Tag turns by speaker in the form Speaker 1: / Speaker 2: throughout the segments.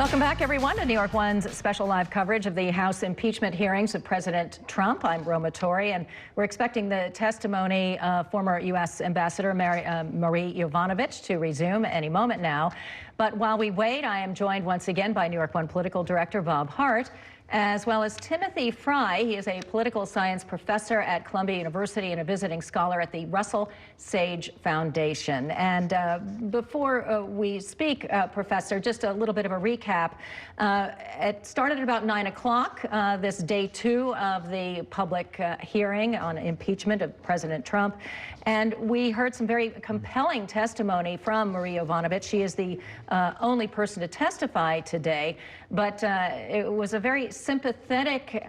Speaker 1: Welcome back, everyone, to New York One's special live coverage of the House impeachment hearings of President Trump. I'm Roma Torrey, and we're expecting the testimony of former U.S. Ambassador Marie Yovanovitch to resume any moment now. But while we wait, I am joined once again by New York One political director Bob Hart, as well as Timothy Frye. He is a political science professor at Columbia University and a visiting scholar at the Russell Sage Foundation. And before we speak, Professor, just a little bit of a recap. It started at about 9 o'clock, this day 2 of the public hearing on impeachment of President Trump. And we heard some very compelling testimony from Marie Yovanovitch. She is the only person to testify today, but it was a very sympathetic,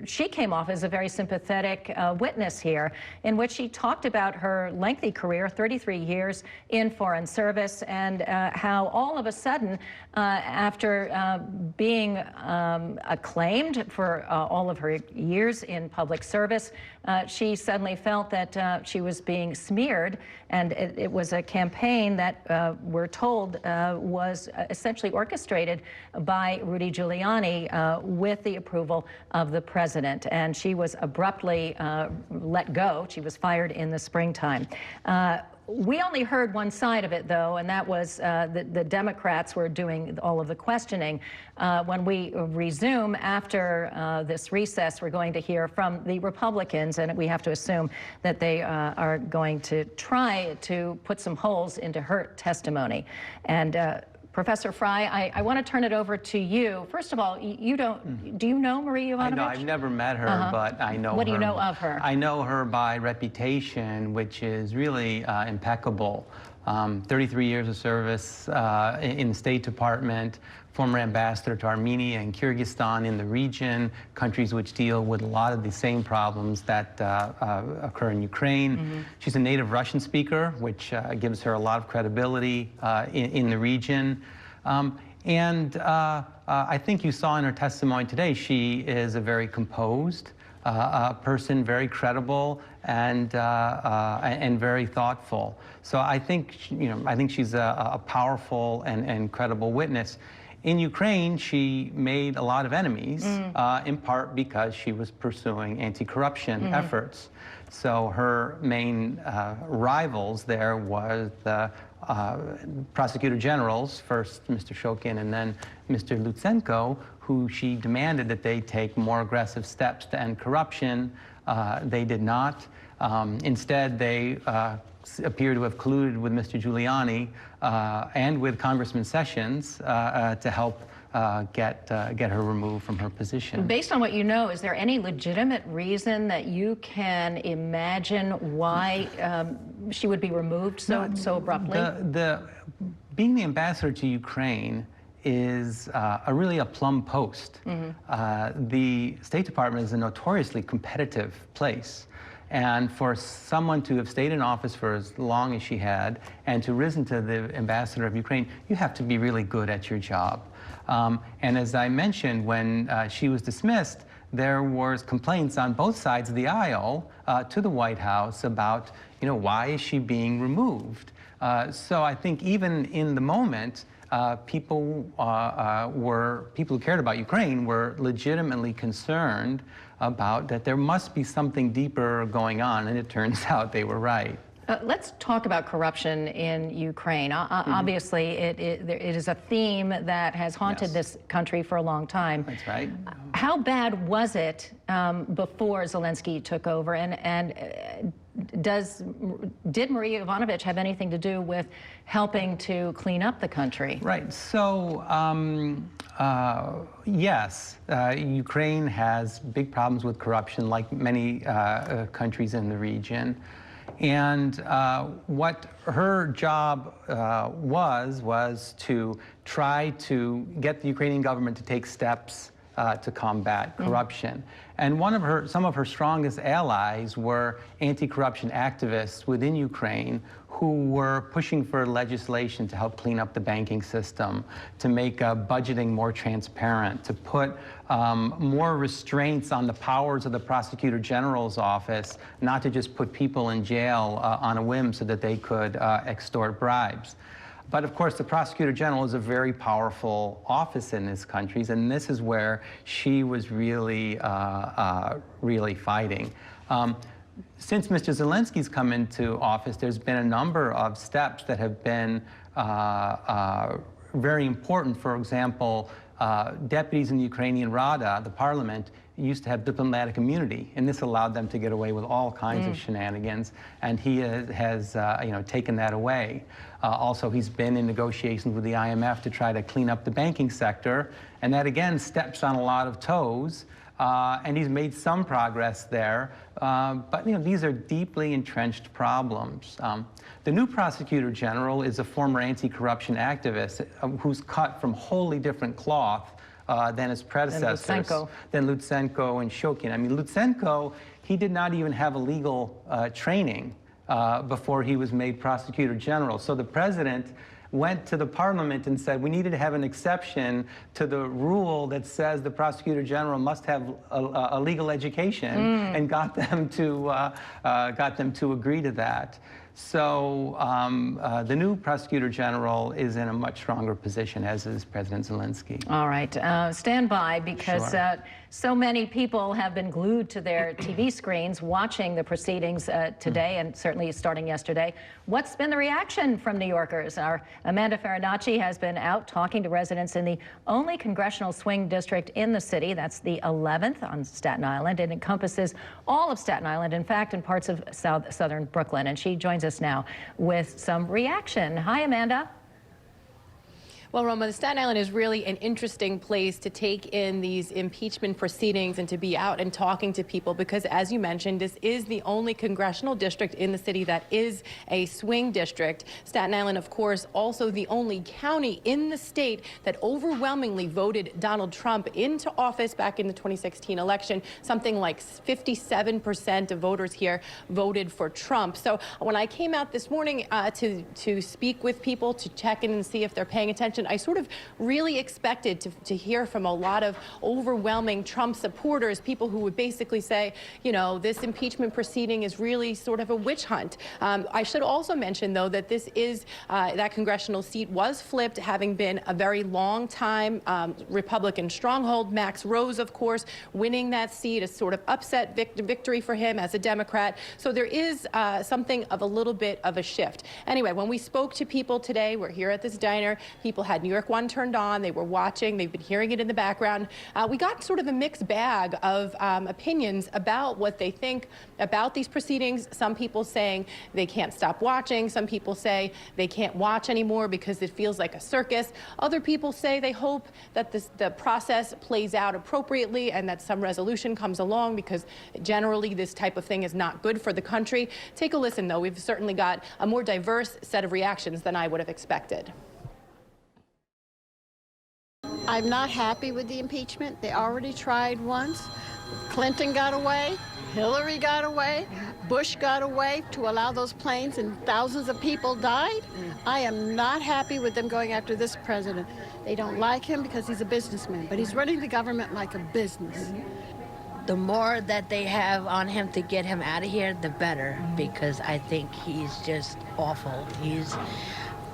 Speaker 1: she came off as a very sympathetic witness here, in which she talked about her lengthy career, 33 years in foreign service, and how all of a sudden, after being acclaimed for all of her years in public service, she suddenly felt that she was being smeared, and it was a campaign that we're told was essentially orchestrated by Rudy Giuliani with the approval of the president. And she was abruptly let go. She was fired in the springtime. We only heard one side of it, though, and that was the Democrats were doing all of the questioning. When we resume after this recess, we're going to hear from the Republicans, and we have to assume that they are going to try to put some holes into her testimony. And Professor Frye, I want to turn it over to you. First of all, do you know Marie Yovanovitch?
Speaker 2: I know, I've never met her, but I know her.
Speaker 1: What do you know of her?
Speaker 2: I know her by reputation, which is really impeccable. 33 years of service in the State Department, former ambassador to Armenia and Kyrgyzstan in the region, countries which deal with a lot of the same problems that occur in Ukraine. She's a native Russian speaker, which gives her a lot of credibility in the region. I think you saw in her testimony today, she is a very composed person, very credible, and very thoughtful. So I think, I think she's a powerful and credible witness. In Ukraine, she made a lot of enemies, in part because she was pursuing anti-corruption efforts. So her main rivals there was the prosecutor generals, first Mr. Shokin and then Mr. Lutsenko, who she demanded that they take more aggressive steps to end corruption. They did not. Instead, they appear to have colluded with Mr. Giuliani and with Congressman Sessions to help get her removed from her position.
Speaker 1: Based on what you know, is there any legitimate reason that you can imagine why she would be removed so abruptly?
Speaker 2: Being the ambassador to Ukraine is really a plum post. The State Department is a notoriously competitive place. And for someone to have stayed in office for as long as she had and to risen to the ambassador of Ukraine, you have to be really good at your job. And as I mentioned, when she was dismissed, there was complaints on both sides of the aisle to the White House about, why is she being removed? So I think even in the moment, people who cared about Ukraine were legitimately concerned about that there must be something deeper going on, and it turns out they were right.
Speaker 1: Let's talk about corruption in Ukraine. Obviously, it is a theme that has haunted this country for a long time.
Speaker 2: That's right.
Speaker 1: How bad was it before Zielinski took over, and did Marie Yovanovitch have anything to do with helping to clean up the country?
Speaker 2: Right. So, yes, Ukraine has big problems with corruption, like many countries in the region. And what her job was to try to get the Ukrainian government to take steps to combat corruption. And some of her strongest allies were anti-corruption activists within Ukraine who were pushing for legislation to help clean up the banking system, to make budgeting more transparent, to put more restraints on the powers of the Prosecutor General's office, not to just put people in jail on a whim so that they could extort bribes. But of course, the Prosecutor General is a very powerful office in this country, and this is where she was really, really fighting. Since Mr. Zielinski's come into office, there's been a number of steps that have been very important. For example, deputies in the Ukrainian Rada, the parliament, used to have diplomatic immunity, and this allowed them to get away with all kinds of shenanigans, and he has taken that away. Also, he's been in negotiations with the IMF to try to clean up the banking sector, and that again steps on a lot of toes, and he's made some progress there, but these are deeply entrenched problems. The new Prosecutor General is a former anti-corruption activist who's cut from wholly different cloth than his predecessors, than Lutsenko and Shokin. I mean, Lutsenko, he did not even have a legal training before he was made Prosecutor General. So the president went to the parliament and said we needed to have an exception to the rule that says the Prosecutor General must have a legal education, and got them to agree to that. So the new Prosecutor General is in a much stronger position, as is President Zelensky.
Speaker 1: All right. Stand by, because so many people have been glued to their TV screens watching the proceedings today, and certainly starting yesterday. What's been the reaction from New Yorkers? Our Amanda Farinacci has been out talking to residents in the only congressional swing district in the city. That's the 11th on Staten Island. It encompasses all of Staten Island, in fact, in parts of southern Brooklyn. And she joins us now with some reaction. Hi, Amanda.
Speaker 3: Well, Roma, Staten Island is really an interesting place to take in these impeachment proceedings and to be out and talking to people, because, as you mentioned, this is the only congressional district in the city that is a swing district. Staten Island, of course, also the only county in the state that overwhelmingly voted Donald Trump into office back in the 2016 election. Something like 57% of voters here voted for Trump. So when I came out this morning to speak with people, to check in and see if they're paying attention, I sort of really expected to hear from a lot of overwhelming Trump supporters, people who would basically say, this impeachment proceeding is really sort of a witch hunt. I should also mention, though, that this is, that congressional seat was flipped, having been a very long time Republican stronghold. Max Rose, of course, winning that seat, a sort of upset victory for him as a Democrat. So there is something of a little bit of a shift. Anyway, when we spoke to people today, we're here at this diner, people had NY1 turned on, they were watching, they've been hearing it in the background. We got sort of a mixed bag of opinions about what they think about these proceedings. Some people saying they can't stop watching. Some people say they can't watch anymore because it feels like a circus. Other people say they hope that the process plays out appropriately and that some resolution comes along, because generally this type of thing is not good for the country. Take a listen, though. We've certainly got a more diverse set of reactions than I would have expected.
Speaker 4: I'm not happy with the impeachment. They already tried once. Clinton got away, Hillary got away, Bush got away to allow those planes, and thousands of people died. I am not happy with them going after this president. They don't like him because he's a businessman, but he's running the government like a business.
Speaker 5: The more that they have on him to get him out of here, the better, because I think he's just awful.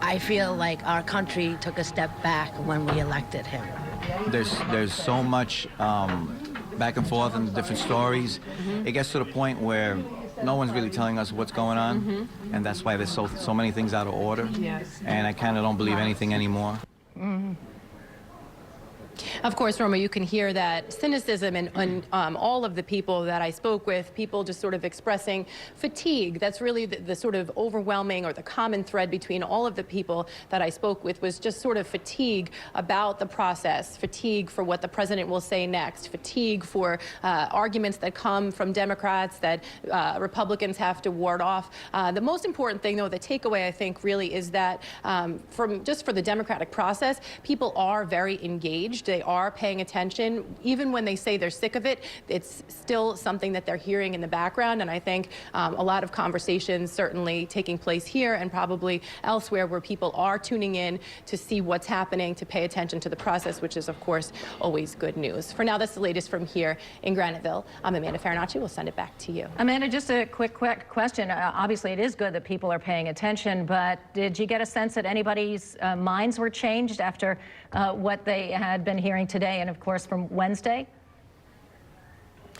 Speaker 5: I feel like our country took a step back when we elected him.
Speaker 6: There's so much back and forth and different stories. It gets to the point where no one's really telling us what's going on, and that's why there's so many things out of order. Yes. And I kind of don't believe anything anymore.
Speaker 3: Of course, Roma, you can hear that cynicism in all of the people that I spoke with, people just sort of expressing fatigue. That's really the sort of overwhelming, or the common thread between all of the people that I spoke with, was just sort of fatigue about the process, fatigue for what the president will say next, fatigue for arguments that come from Democrats that Republicans have to ward off. The most important thing, though, the takeaway, I think, really is that for the democratic process, people are very engaged. They are paying attention. Even when they say they're sick of it, it's still something that they're hearing in the background. And I think a lot of conversations certainly taking place here and probably elsewhere where people are tuning in to see what's happening, to pay attention to the process, which is, of course, always good news. For now, that's the latest from here in Graniteville. I'm Amanda Farinacci. We'll send it back to you.
Speaker 1: Amanda, just a quick question. Obviously, it is good that people are paying attention, but did you get a sense that anybody's minds were changed after what they had been hearing today and, of course, from Wednesday?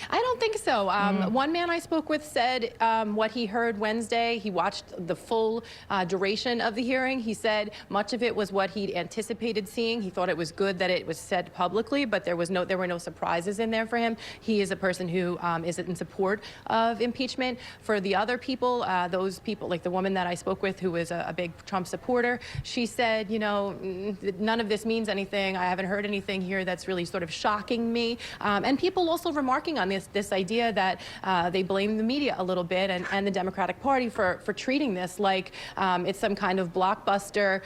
Speaker 3: I don't think so. One man I spoke with said what he heard Wednesday. He watched the full duration of the hearing. He said much of it was what he'd anticipated seeing. He thought it was good that it was said publicly, but there were no surprises in there for him. He is a person who is in support of impeachment. For the other people, those people, like the woman that I spoke with, who is a big Trump supporter, she said, you know, none of this means anything. I haven't heard anything here that's really sort of shocking me. And people also remarking on this idea that they blame the media a little bit and the Democratic Party for treating this like it's some kind of blockbuster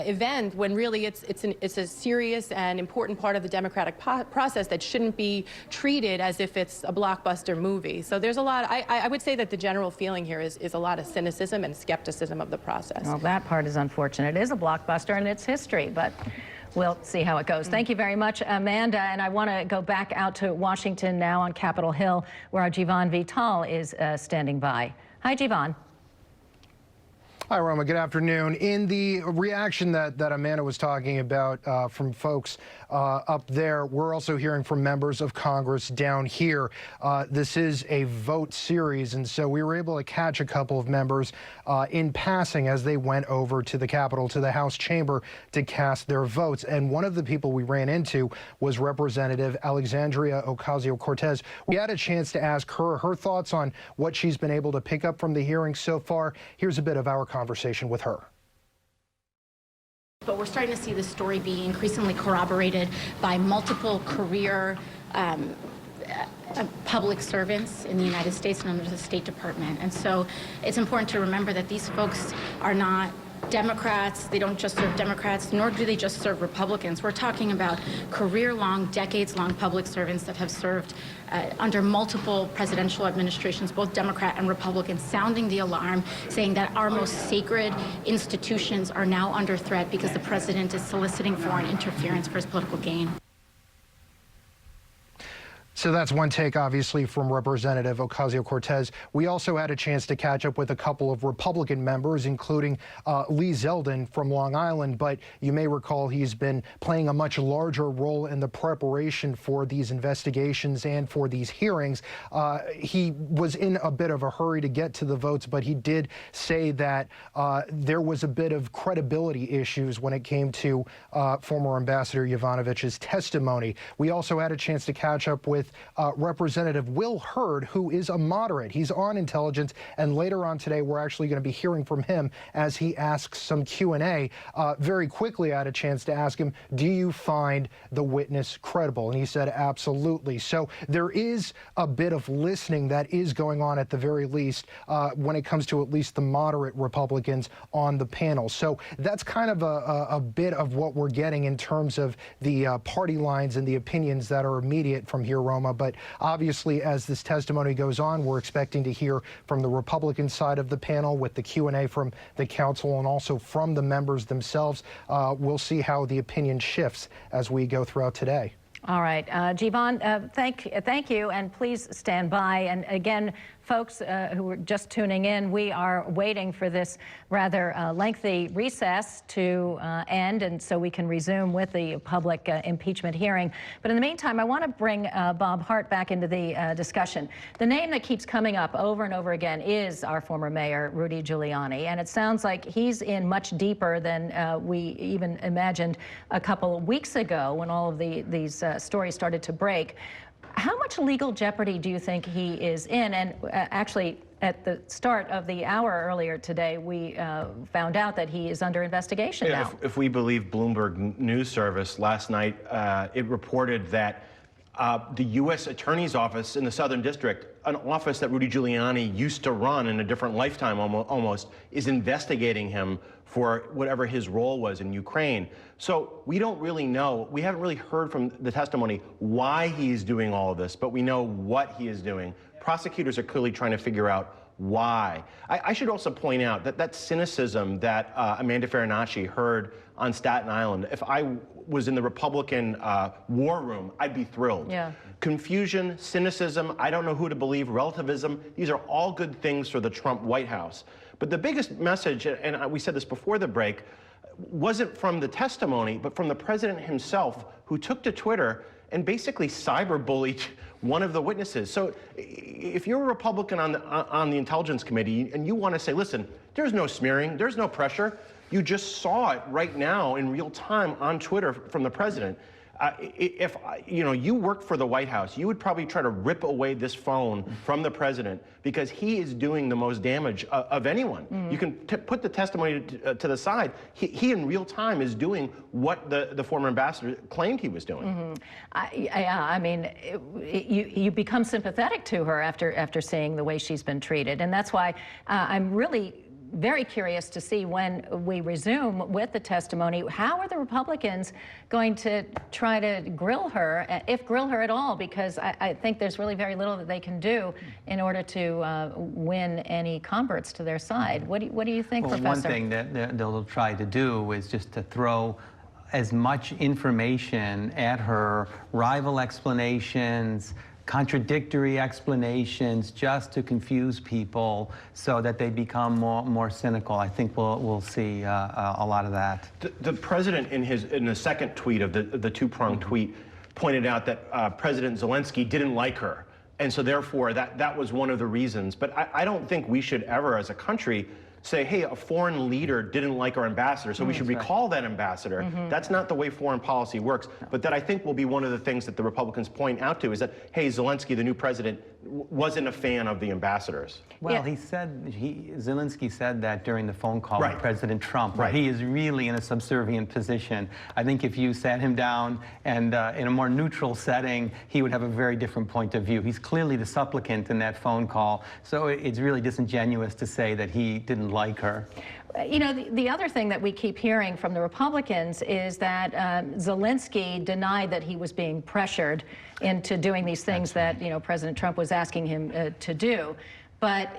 Speaker 3: event, when really it's a serious and important part of the democratic process that shouldn't be treated as if it's a blockbuster movie. So there's a lot. I would say that the general feeling here is a lot of cynicism and skepticism of the process.
Speaker 1: Well, that part is unfortunate. It is a blockbuster and it's history, but we'll see how it goes. Thank you very much, Amanda. And I want to go back out to Washington now on Capitol Hill, where our Javon VTOL is standing by. Hi, Javon.
Speaker 7: Hi, Roma. Good afternoon. In the reaction that Amanda was talking about from folks up there, we're also hearing from members of Congress down here. This is a vote series, and so we were able to catch a couple of members in passing as they went over to the Capitol, to the House chamber, to cast their votes. And one of the people we ran into was Representative Alexandria Ocasio-Cortez. We had a chance to ask her thoughts on what she's been able to pick up from the hearing so far. Here's a bit of our conversation with her.
Speaker 8: But we're starting to see this story be increasingly corroborated by multiple career public servants in the United States and under the State Department. And so it's important to remember that these folks are not Democrats. They don't just serve Democrats, nor do they just serve Republicans. We're talking about career-long, decades-long public servants that have served under multiple presidential administrations, both Democrat and Republican, sounding the alarm, saying that our most sacred institutions are now under threat because the president is soliciting foreign interference for his political gain.
Speaker 7: So that's one take, obviously, from Representative Ocasio-Cortez. We also had a chance to catch up with a couple of Republican members, including Lee Zeldin from Long Island. But you may recall he's been playing a much larger role in the preparation for these investigations and for these hearings. He was in a bit of a hurry to get to the votes, but he did say that there was a bit of credibility issues when it came to former Ambassador Yovanovitch's testimony. We also had a chance to catch up with Representative Will Hurd, who is a moderate. He's on intelligence, and later on today, we're actually going to be hearing from him as he asks some Q&A. Very quickly, I had a chance to ask him, do you find the witness credible? And he said, absolutely. So there is a bit of listening that is going on, at the very least, when it comes to at least the moderate Republicans on the panel. So that's kind of a bit of what we're getting in terms of the party lines and the opinions that are immediate from here, Roma. But obviously, as this testimony goes on, we're expecting to hear from the Republican side of the panel with the Q&A from the council and also from the members themselves. We'll see how the opinion shifts as we go throughout today.
Speaker 1: All right, Javon, thank you, and please stand by. And again, folks who are just tuning in, we are waiting for this rather lengthy recess to end, and so we can resume with the public impeachment hearing. But in the meantime, I want to bring Bob Hart back into the discussion. The name that keeps coming up over and over again is our former mayor, Rudy Giuliani, and it sounds like he's in much deeper than we even imagined a couple of weeks ago when all of these stories started to break. How much legal jeopardy do you think he is in? And actually, at the start of the hour earlier today, we found out that he is under investigation now.
Speaker 9: If we believe Bloomberg News Service last night, it reported that the U.S. Attorney's Office in the Southern District, an office that Rudy Giuliani used to run in a different lifetime almost, is investigating him for whatever his role was in Ukraine. So we don't really know, we haven't really heard from the testimony why he's doing all of this, but we know what he is doing. Prosecutors are clearly trying to figure out why. I should also point out that that cynicism that Amanda Farinacci heard on Staten Island, if I was in the Republican war room, I'd be thrilled.
Speaker 1: Yeah.
Speaker 9: Confusion, cynicism, I don't know who to believe, relativism, these are all good things for the Trump White House. But the biggest message, and we said this before the break, wasn't from the testimony, but from the president himself, who took to Twitter and basically cyberbullied one of the witnesses. So if you're a Republican on the Intelligence Committee and you want to say, listen, there's no smearing, there's no pressure, you just saw it right now in real time on Twitter from the president. If you worked for the White House, you would probably try to rip away this phone from the president because he is doing the most damage of anyone. Mm-hmm. You can put the testimony to the side. He in real time is doing what the former ambassador claimed he was doing.
Speaker 1: Mm-hmm. I mean, you become sympathetic to her after seeing the way she's been treated, and that's why I'm really very curious to see when we resume with the testimony, how are the Republicans going to try to grill her, if grill her at all, because I think there's really very little that they can do in order to win any converts to their side. What do you think, Professor?
Speaker 2: One thing that they'll try to do is just to throw as much information at her, rival explanations, contradictory explanations, just to confuse people so that they become more cynical. I think we'll see a lot of that.
Speaker 9: The president, in the second tweet of the two-pronged tweet, pointed out that President Zielinski didn't like her, and so therefore that was one of the reasons. But I don't think we should ever, as a country, say, hey, a foreign leader didn't like our ambassador, so we should recall that ambassador. Mm-hmm. That's not the way foreign policy works. No. But that, I think, will be one of the things that the Republicans point out to, is that, hey, Zielinski, the new president, wasn't a fan of the ambassadors.
Speaker 2: Well, yeah. Zielinski said that during the phone call with President Trump, where he is really in a subservient position. I think if you sat him down and in a more neutral setting, he would have a very different point of view. He's clearly the supplicant in that phone call, so it's really disingenuous to say that he didn't like her.
Speaker 1: You know, the other thing that we keep hearing from the Republicans is that Zielinski denied that he was being pressured into doing these things that, President Trump was asking him to do. But,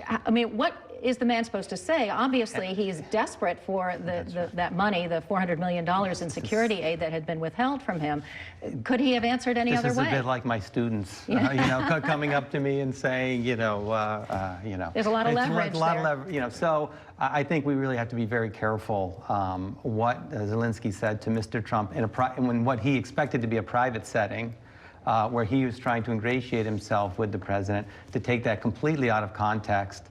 Speaker 1: I mean, what is the man supposed to say? Obviously, he's desperate for that money, the $400 million in security aid that had been withheld from him. Could he have answered any other way?
Speaker 2: This is a bit like my students, coming up to me and saying,
Speaker 1: there's a lot of leverage there.
Speaker 2: So I think we really have to be very careful what Zielinski said to Mr. Trump in what he expected to be a private setting, where he was trying to ingratiate himself with the president. To take that completely out of context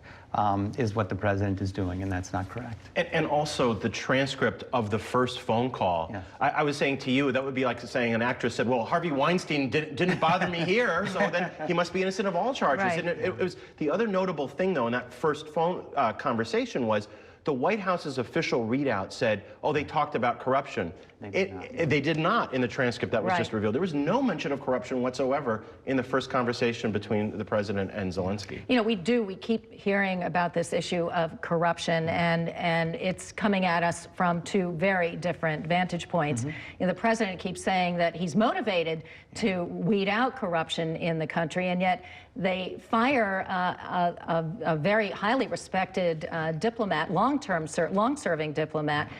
Speaker 2: is what the president is doing, and that's not correct.
Speaker 9: And also the transcript of the first phone call. Yes. I was saying to you, that would be like saying an actress said, well, Harvey Weinstein didn't bother me here, so then he must be innocent of all charges. Right. And it was the other notable thing, though, in that first phone conversation was the White House's official readout said, oh, they talked about corruption. They did not in the transcript that was just revealed. There was no mention of corruption whatsoever in the first conversation between the president and Zielinski.
Speaker 1: We keep hearing about this issue of corruption, and it's coming at us from two very different vantage points. Mm-hmm. The president keeps saying that he's motivated to weed out corruption in the country, and yet they fire a very highly respected diplomat, long-serving diplomat,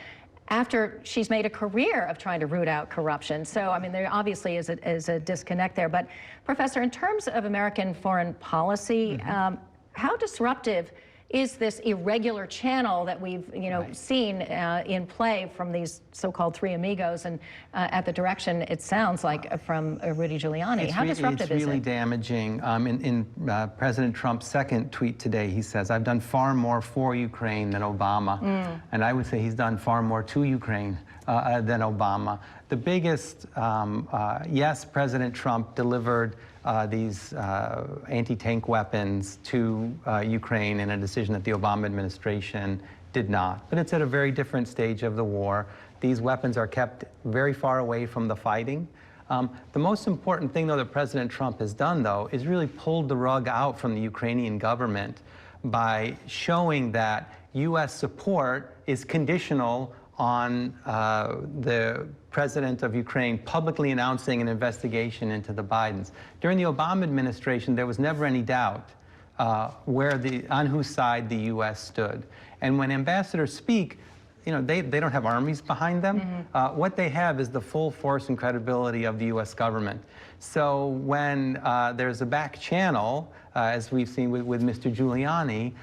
Speaker 1: after she's made a career of trying to root out corruption. So, I mean, there obviously is a disconnect there. But, Professor, in terms of American foreign policy, how disruptive is this irregular channel that we've, seen in play from these so-called three amigos, and at the direction, it sounds like, from Rudy Giuliani? How disruptive is it?
Speaker 2: It's really damaging. In President Trump's second tweet today, he says, I've done far more for Ukraine than Obama. And I would say he's done far more to Ukraine than Obama. The biggest, yes, President Trump delivered these anti-tank weapons to Ukraine in a decision that the Obama administration did not. But it's at a very different stage of the war. These weapons are kept very far away from the fighting. The most important thing, though, that President Trump has done, though, is really pulled the rug out from the Ukrainian government by showing that U.S. support is conditional on the president of Ukraine publicly announcing an investigation into the Bidens. During the Obama administration, there was never any doubt on whose side the U.S. stood. And when ambassadors speak, you know, they don't have armies behind them. What they have is the full force and credibility of the U.S. government. So when there's a back channel, as we've seen with Mr. Giuliani,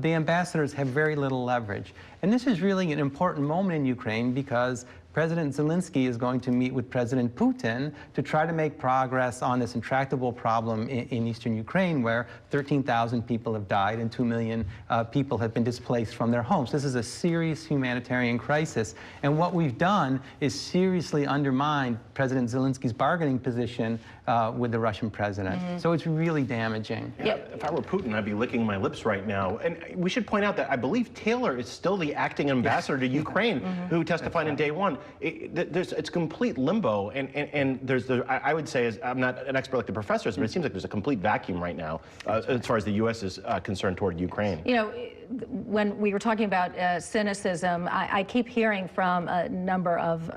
Speaker 2: the ambassadors have very little leverage. And this is really an important moment in Ukraine because President Zielinski is going to meet with President Putin to try to make progress on this intractable problem in eastern Ukraine, where 13,000 people have died and 2 million people have been displaced from their homes. This is a serious humanitarian crisis. And what we've done is seriously undermined President Zelensky's bargaining position with the Russian president. So it's really damaging.
Speaker 9: Yeah, if I were Putin, I'd be licking my lips right now. And we should point out that I believe Taylor is still the acting ambassador to Ukraine, who testified in day one. It's complete limbo, and I would say, I'm not an expert like the professors, but it seems like there's a complete vacuum right now as far as the U.S. is concerned toward Ukraine.
Speaker 1: You know, when we were talking about cynicism, I keep hearing from a number of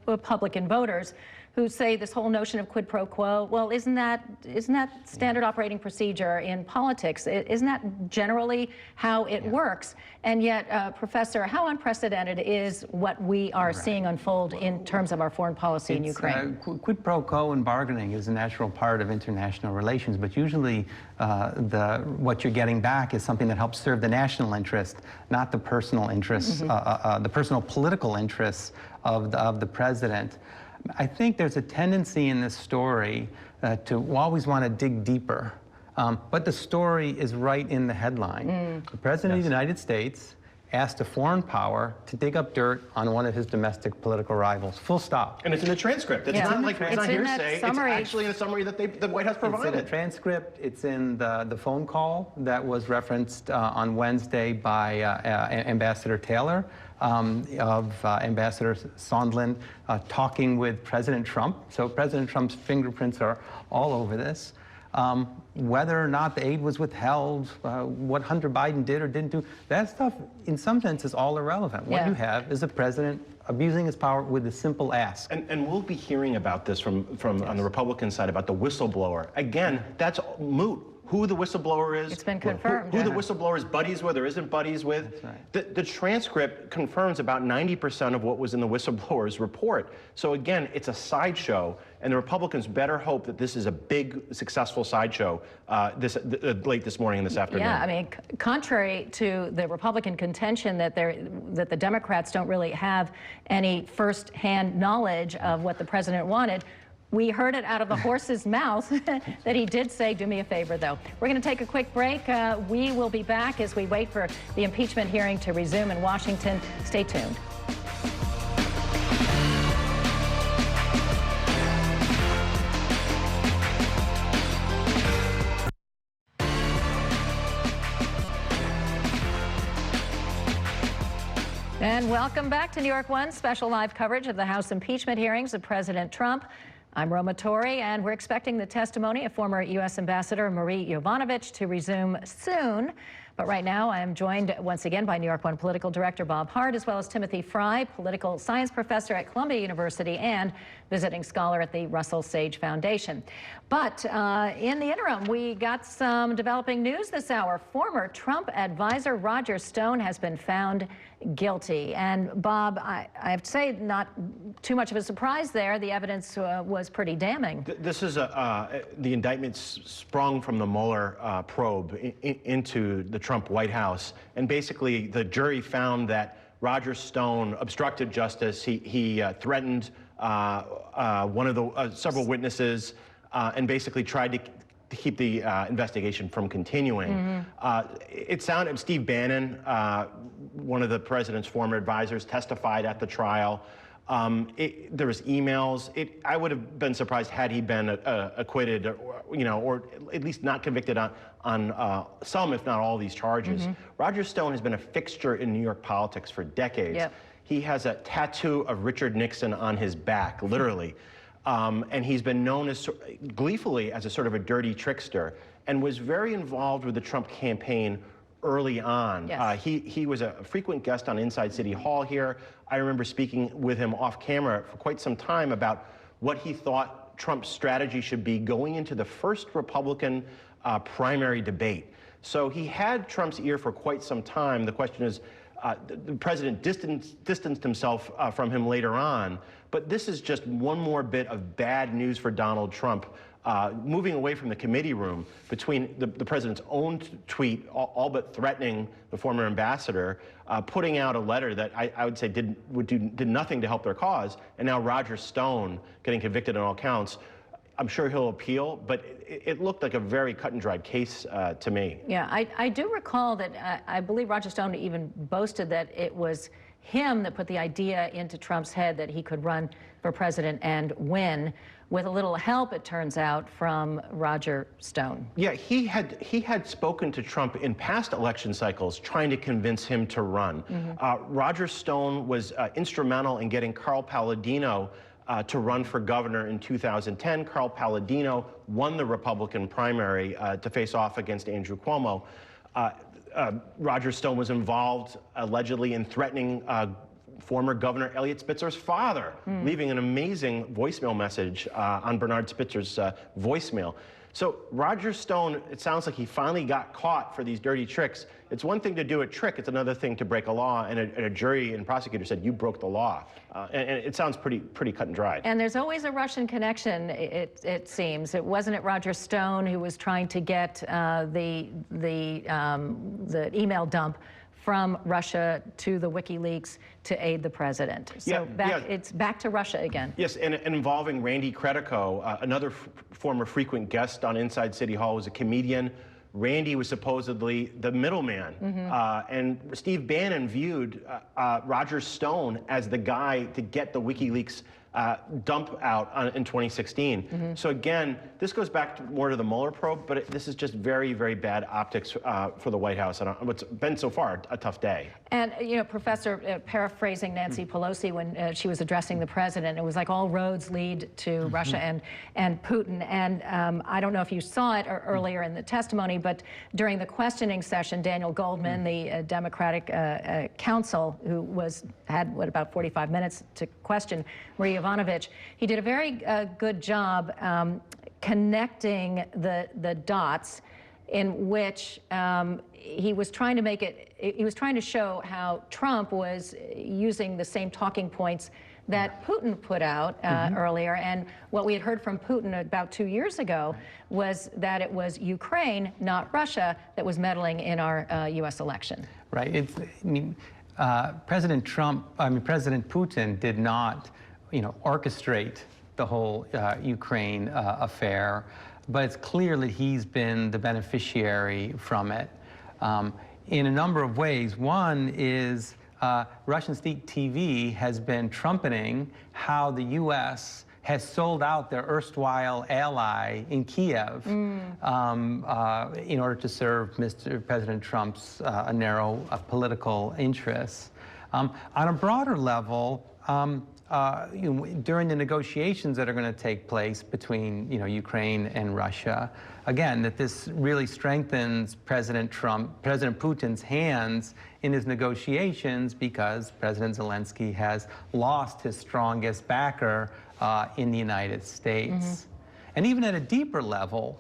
Speaker 1: Republican voters who say this whole notion of quid pro quo, well, isn't that standard operating procedure in politics? Isn't that generally how it works? And yet, Professor, how unprecedented is what we are seeing unfold in terms of our foreign policy in Ukraine?
Speaker 2: Quid pro quo and bargaining is a natural part of international relations, but usually what you're getting back is something that helps serve the national interest, not the personal interests, the personal political interests of the president. I think there's a tendency in this story to always want to dig deeper, but the story is right in the headline. The President of the United States asked a foreign power to dig up dirt on one of his domestic political rivals. Full stop.
Speaker 9: And it's in the transcript. It's not like it's not hearsay. It's actually in a summary that the White House provided.
Speaker 2: It's in the transcript. It's in the phone call that was referenced on Wednesday by Ambassador Taylor. Of Ambassador Sondland talking with President Trump. So President Trump's fingerprints are all over this. Whether or not the aid was withheld, what Hunter Biden did or didn't do, that stuff in some sense is all irrelevant. What you have is a president abusing his power with a simple ask.
Speaker 9: And we'll be hearing about this from on the Republican side about the whistleblower. Again, that's moot. Who the whistleblower is.
Speaker 1: It's been confirmed.
Speaker 9: Who the whistleblower is buddies with or isn't buddies with. That's right. The transcript confirms about 90% of what was in the whistleblower's report. So again, it's a sideshow, and the Republicans better hope that this is a big, successful sideshow late this morning and this afternoon.
Speaker 1: Yeah, I mean, contrary to the Republican contention that the Democrats don't really have any first-hand knowledge of what the president wanted, we heard it out of the horse's mouth that he did say, do me a favor, though. We're going to take a quick break. We will be back as we wait for the impeachment hearing to resume in Washington. Stay tuned. And welcome back to New York One's special live coverage of the House impeachment hearings of President Trump. I'm Roma Torrey, and we're expecting the testimony of former U.S. Ambassador Marie Yovanovitch to resume soon. But right now, I am joined once again by New York One political director Gbaud Hart, as well as Timothy Frye, political science professor at Columbia University and visiting scholar at the Russell Sage Foundation. But in the interim, we got some developing news this hour. Former Trump advisor Roger Stone has been found guilty. And Bob, I have to say, not too much of a surprise there. The evidence was pretty damning.
Speaker 9: This is the indictment sprung from the Mueller probe into the Trump White House. And basically, the jury found that Roger Stone obstructed justice. He threatened one of the several witnesses and basically tried to keep the investigation from continuing. It sounded, Steve Bannon, one of the president's former advisors, testified at the trial. There was emails. I would have been surprised had he been acquitted, or at least not convicted on some, if not all, these charges. Roger Stone has been a fixture in New York politics for decades. He has a tattoo of Richard Nixon on his back, literally. and he's been known as gleefully as a sort of a dirty trickster, and was very involved with the Trump campaign early on.
Speaker 1: Yes.
Speaker 9: He was a frequent guest on Inside City Hall here. I remember speaking with him off camera for quite some time about what he thought Trump's strategy should be going into the first Republican primary debate. So he had Trump's ear for quite some time. The question is, the president distanced himself from him later on, but this is just one more bit of bad news for Donald Trump, moving away from the committee room between the president's own tweet, all but threatening the former ambassador, putting out a letter that I would say did nothing to help their cause, and now Roger Stone getting convicted on all counts. I'm sure he'll appeal, but it looked like a very cut and dried case to me.
Speaker 1: Yeah, I do recall that I believe Roger Stone even boasted that it was him that put the idea into Trump's head that he could run for president and win, with a little help, it turns out, from Roger Stone.
Speaker 9: Yeah, he had spoken to Trump in past election cycles, trying to convince him to run. Roger Stone was instrumental in getting Carl Palladino to run for governor in 2010. Carl Palladino won the Republican primary to face off against Andrew Cuomo. Roger Stone was involved, allegedly, in threatening former Governor Eliot Spitzer's father, leaving an amazing voicemail message on Bernard Spitzer's voicemail. So Roger Stone, it sounds like he finally got caught for these dirty tricks. It's one thing to do a trick, it's another thing to break a law, and a jury and prosecutor said, you broke the law. And it sounds pretty cut and dried.
Speaker 1: And there's always a Russian connection, it seems. It wasn't it Roger Stone who was trying to get the email dump from Russia to the WikiLeaks to aid the president. So it's back to Russia again.
Speaker 9: Yes, and involving Randy Credico, another former frequent guest on Inside City Hall, was a comedian. Randy was supposedly the middleman. And Steve Bannon viewed Roger Stone as the guy to get the WikiLeaks dump out in 2016. So again, this goes back more to the Mueller probe, but this is just very, very bad optics for the White House, and what's been so far a tough day.
Speaker 1: And, you know, Professor, paraphrasing Nancy Pelosi when she was addressing the president, it was like all roads lead to Russia and Putin. And I don't know if you saw it earlier in the testimony, but during the questioning session, Daniel Goldman, the Democratic counsel, who had about 45 minutes to question Marie Yovanovitch, he did a very good job connecting the dots, in which he was trying to show how Trump was using the same talking points that Putin put out earlier. And what we had heard from Putin about 2 years ago was that it was Ukraine, not Russia, that was meddling in our U.S. election.
Speaker 2: Right. President Putin did not, orchestrate the whole Ukraine affair, but it's clear that he's been the beneficiary from it in a number of ways. One is Russian state TV has been trumpeting how the U.S. has sold out their erstwhile ally in Kiev in order to serve Mr. President Trump's narrow political interests. On a broader level, during the negotiations that are going to take place between, Ukraine and Russia, again, that this really strengthens President Putin's hands in his negotiations, because President Zielinski has lost his strongest backer in the United States. And even at a deeper level,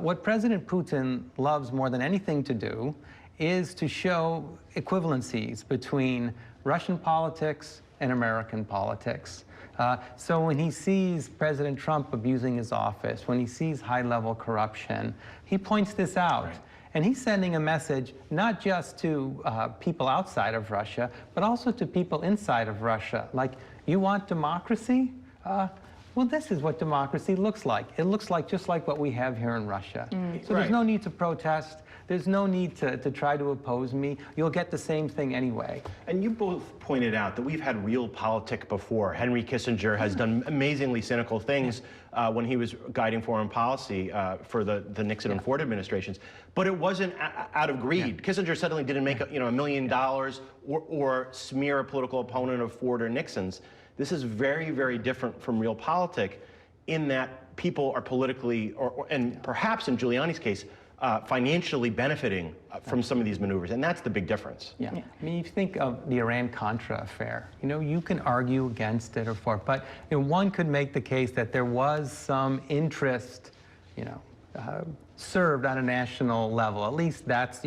Speaker 2: what President Putin loves more than anything to do is to show equivalencies between Russian politics and American politics. So when he sees President Trump abusing his office, when he sees high-level corruption, he points this out. Right. And he's sending a message not just to people outside of Russia, but also to people inside of Russia. Like, you want democracy? Well, this is what democracy looks like. It looks like just like what we have here in Russia. So there's no need to protest. There's no need to try to oppose me. You'll get the same thing anyway. And
Speaker 9: you both pointed out that we've had realpolitik before. Henry Kissinger has done amazingly cynical things when he was guiding foreign policy for the Nixon and Ford administrations. But it wasn't out of greed. Kissinger suddenly didn't make $1 million or smear a political opponent of Ford or Nixon's. This is very, very different from realpolitik. in that people are politically, and perhaps in Giuliani's case, financially benefiting from some of these maneuvers, and that's the big difference.
Speaker 2: Yeah. I mean, if you think of the Iran-Contra affair, you can argue against it or for it, but one could make the case that there was some interest, served on a national level. At least that's,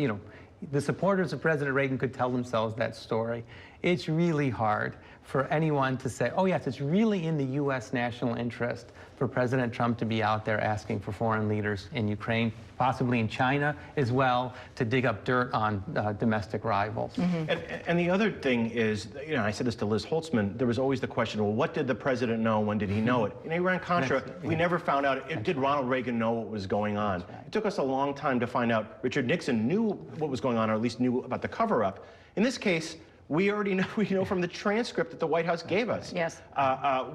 Speaker 2: the supporters of President Reagan could tell themselves that story. It's really hard for anyone to say, oh yes, it's really in the U.S. national interest for President Trump to be out there asking for foreign leaders in Ukraine, possibly in China as well, to dig up dirt on domestic rivals.
Speaker 9: And the other thing is, I said this to Liz Holtzman, there was always the question, well, what did the president know? When did he know it? In Iran-Contra, we never found out, did Ronald Reagan know what was going on? It took us a long time to find out Richard Nixon knew what was going on, or at least knew about the cover-up. In this case, we already know, from the transcript that the White House gave us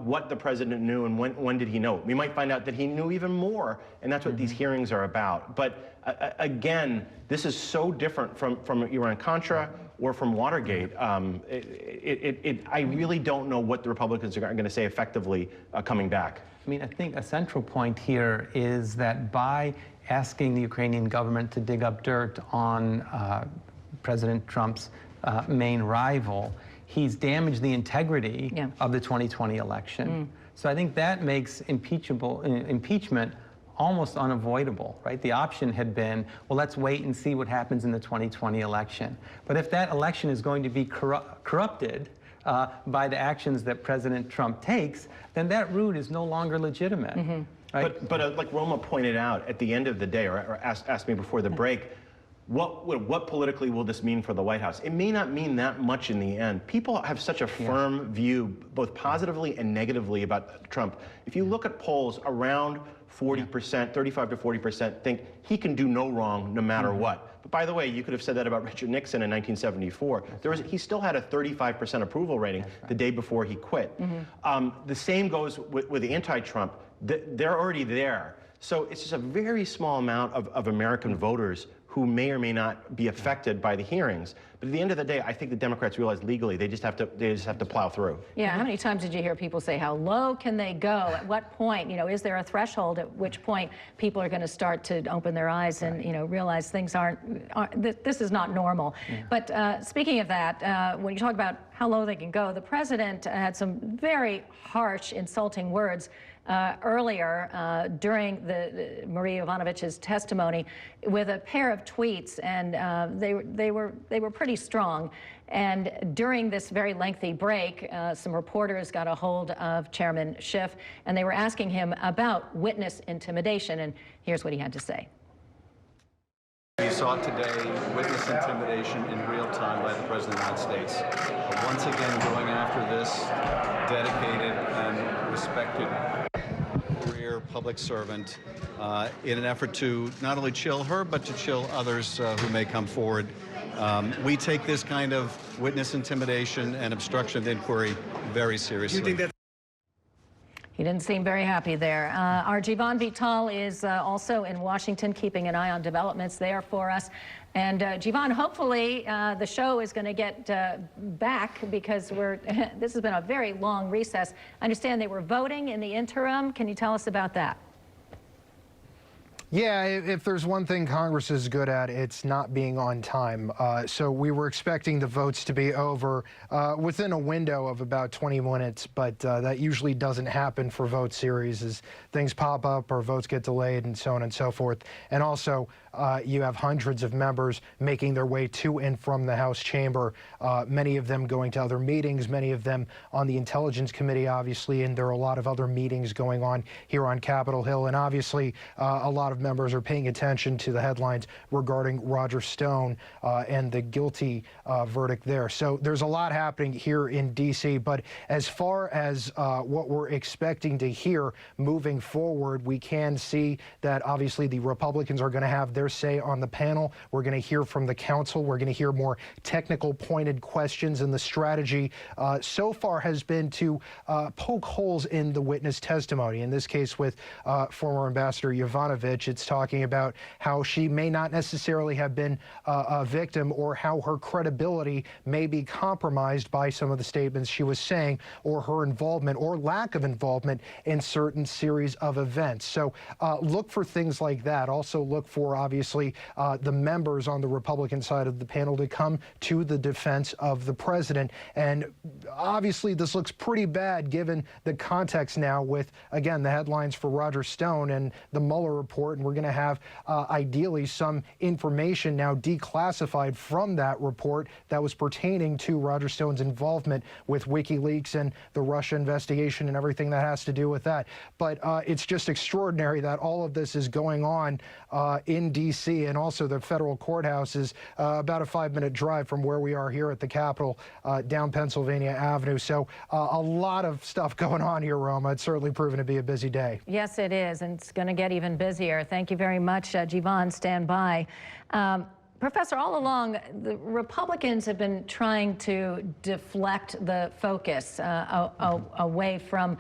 Speaker 9: what the president knew and when did he know it. We might find out that he knew even more, and that's what these hearings are about. But again, this is so different from Iran-Contra or from Watergate. I really don't know what the Republicans are going to say effectively coming back.
Speaker 2: I mean, I think a central point here is that by asking the Ukrainian government to dig up dirt on President Trump's main rival, he's damaged the integrity of the 2020 election. So I think that makes impeachment almost unavoidable, right? The option had been, well, let's wait and see what happens in the 2020 election. But if that election is going to be corrupted by the actions that President Trump takes, then that route is no longer legitimate. Right?
Speaker 9: But like Roma pointed out at the end of the day, or asked me before the break, what politically will this mean for the White House? It may not mean that much in the end. People have such a firm view, both positively and negatively, about Trump. If you look at polls, around 40%, 35 to 40% think he can do no wrong no matter what. But by the way, you could have said that about Richard Nixon in 1974. He still had a 35% approval rating the day before he quit. The same goes with the anti-Trump. They're already there. So it's just a very small amount of American voters who may or may not be affected by the hearings. But at the end of the day, I think the Democrats realize legally they just have to plow through.
Speaker 1: Yeah, how many times did you hear people say, how low can they go? At what point, is there a threshold at which point people are going to start to open their eyes and, realize things this is not normal. But speaking of that, when you talk about how low they can go, the president had some very harsh, insulting words earlier during the Marie Yovanovitch's testimony with a pair of tweets, and they were pretty strong. And during this very lengthy break, some reporters got a hold of Chairman Schiff, and they were asking him about witness intimidation, and here's what he had to say.
Speaker 10: We saw today witness intimidation in real time by the President of the United States. Once again, going after this dedicated and respected career public servant in an effort to not only chill her, but to chill others who may come forward. We take this kind of witness intimidation and obstruction of inquiry very seriously.
Speaker 11: You think that
Speaker 1: He didn't seem very happy there. Our Javon VTOL is also in Washington, keeping an eye on developments there for us. And Javon, hopefully the show is going to get back, because this has been a very long recess. I understand they were voting in the interim. Can you tell us about that?
Speaker 7: Yeah, if there's one thing Congress is good at, it's not being on time. So we were expecting the votes to be over within a window of about 20 minutes, but that usually doesn't happen for vote series as things pop up or votes get delayed and so on and so forth. And also, you have hundreds of members making their way to and from the House chamber, many of them going to other meetings, many of them on the Intelligence Committee, obviously, and there are a lot of other meetings going on here on Capitol Hill. And obviously, a lot of members are paying attention to the headlines regarding Roger Stone and the guilty verdict there. So there's a lot happening here in D.C., but as far as what we're expecting to hear moving forward, we can see that obviously the Republicans are going to have their say on the panel. We're going to hear from the counsel. We're going to hear more technical pointed questions, and the strategy so far has been to poke holes in the witness testimony. In this case with former Ambassador Yovanovitch, It's talking about how she may not necessarily have been a victim, or how her credibility may be compromised by some of the statements she was saying, or her involvement or lack of involvement in certain series of events. So look for things like that. Also look for, obviously, the members on the Republican side of the panel to come to the defense of the president. And obviously this looks pretty bad given the context now with, again, the headlines for Roger Stone and the Mueller report. And we're going to have ideally some information now declassified from that report that was pertaining to Roger Stone's involvement with WikiLeaks and the Russia investigation and everything that has to do with that. But it's just extraordinary that all of this is going on in D.C., and also the federal courthouse is about a 5-minute drive from where we are here at the Capitol, down Pennsylvania Avenue. So a lot of stuff going on here, Roma. It's certainly proven to be a busy day.
Speaker 1: Yes, it is, and it's going to get even busier. Thank you very much, Javon. Stand by. Professor, all along, the Republicans have been trying to deflect the focus away from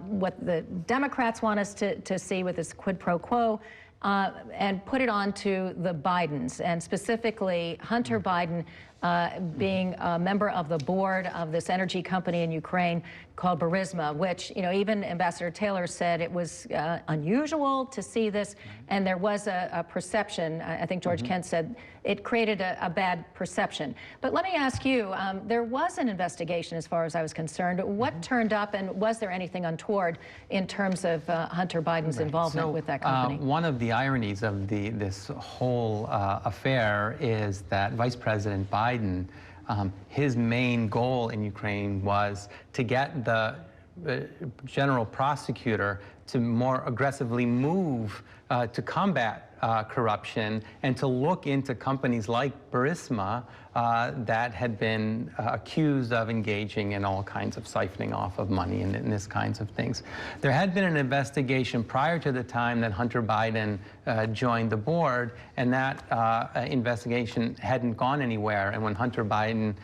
Speaker 1: what the Democrats want us to see with this quid pro quo, and put it on to the Bidens, and specifically Hunter Biden being a member of the board of this energy company in Ukraine called Burisma, which, you know, even Ambassador Taylor said it was unusual to see this, and there was a perception. I think George Kent said it created a bad perception. But let me ask you, there was an investigation as far as I was concerned. What turned up, and was there anything untoward in terms of Hunter Biden's involvement with that company?
Speaker 2: One of the ironies of this whole affair is that Vice President Biden, his main goal in Ukraine was to get the general prosecutor to more aggressively move to combat corruption and to look into companies like Burisma that had been accused of engaging in all kinds of siphoning off of money and this kinds of things. There had been an investigation prior to the time that Hunter Biden joined the board, and that investigation hadn't gone anywhere. And when Hunter Biden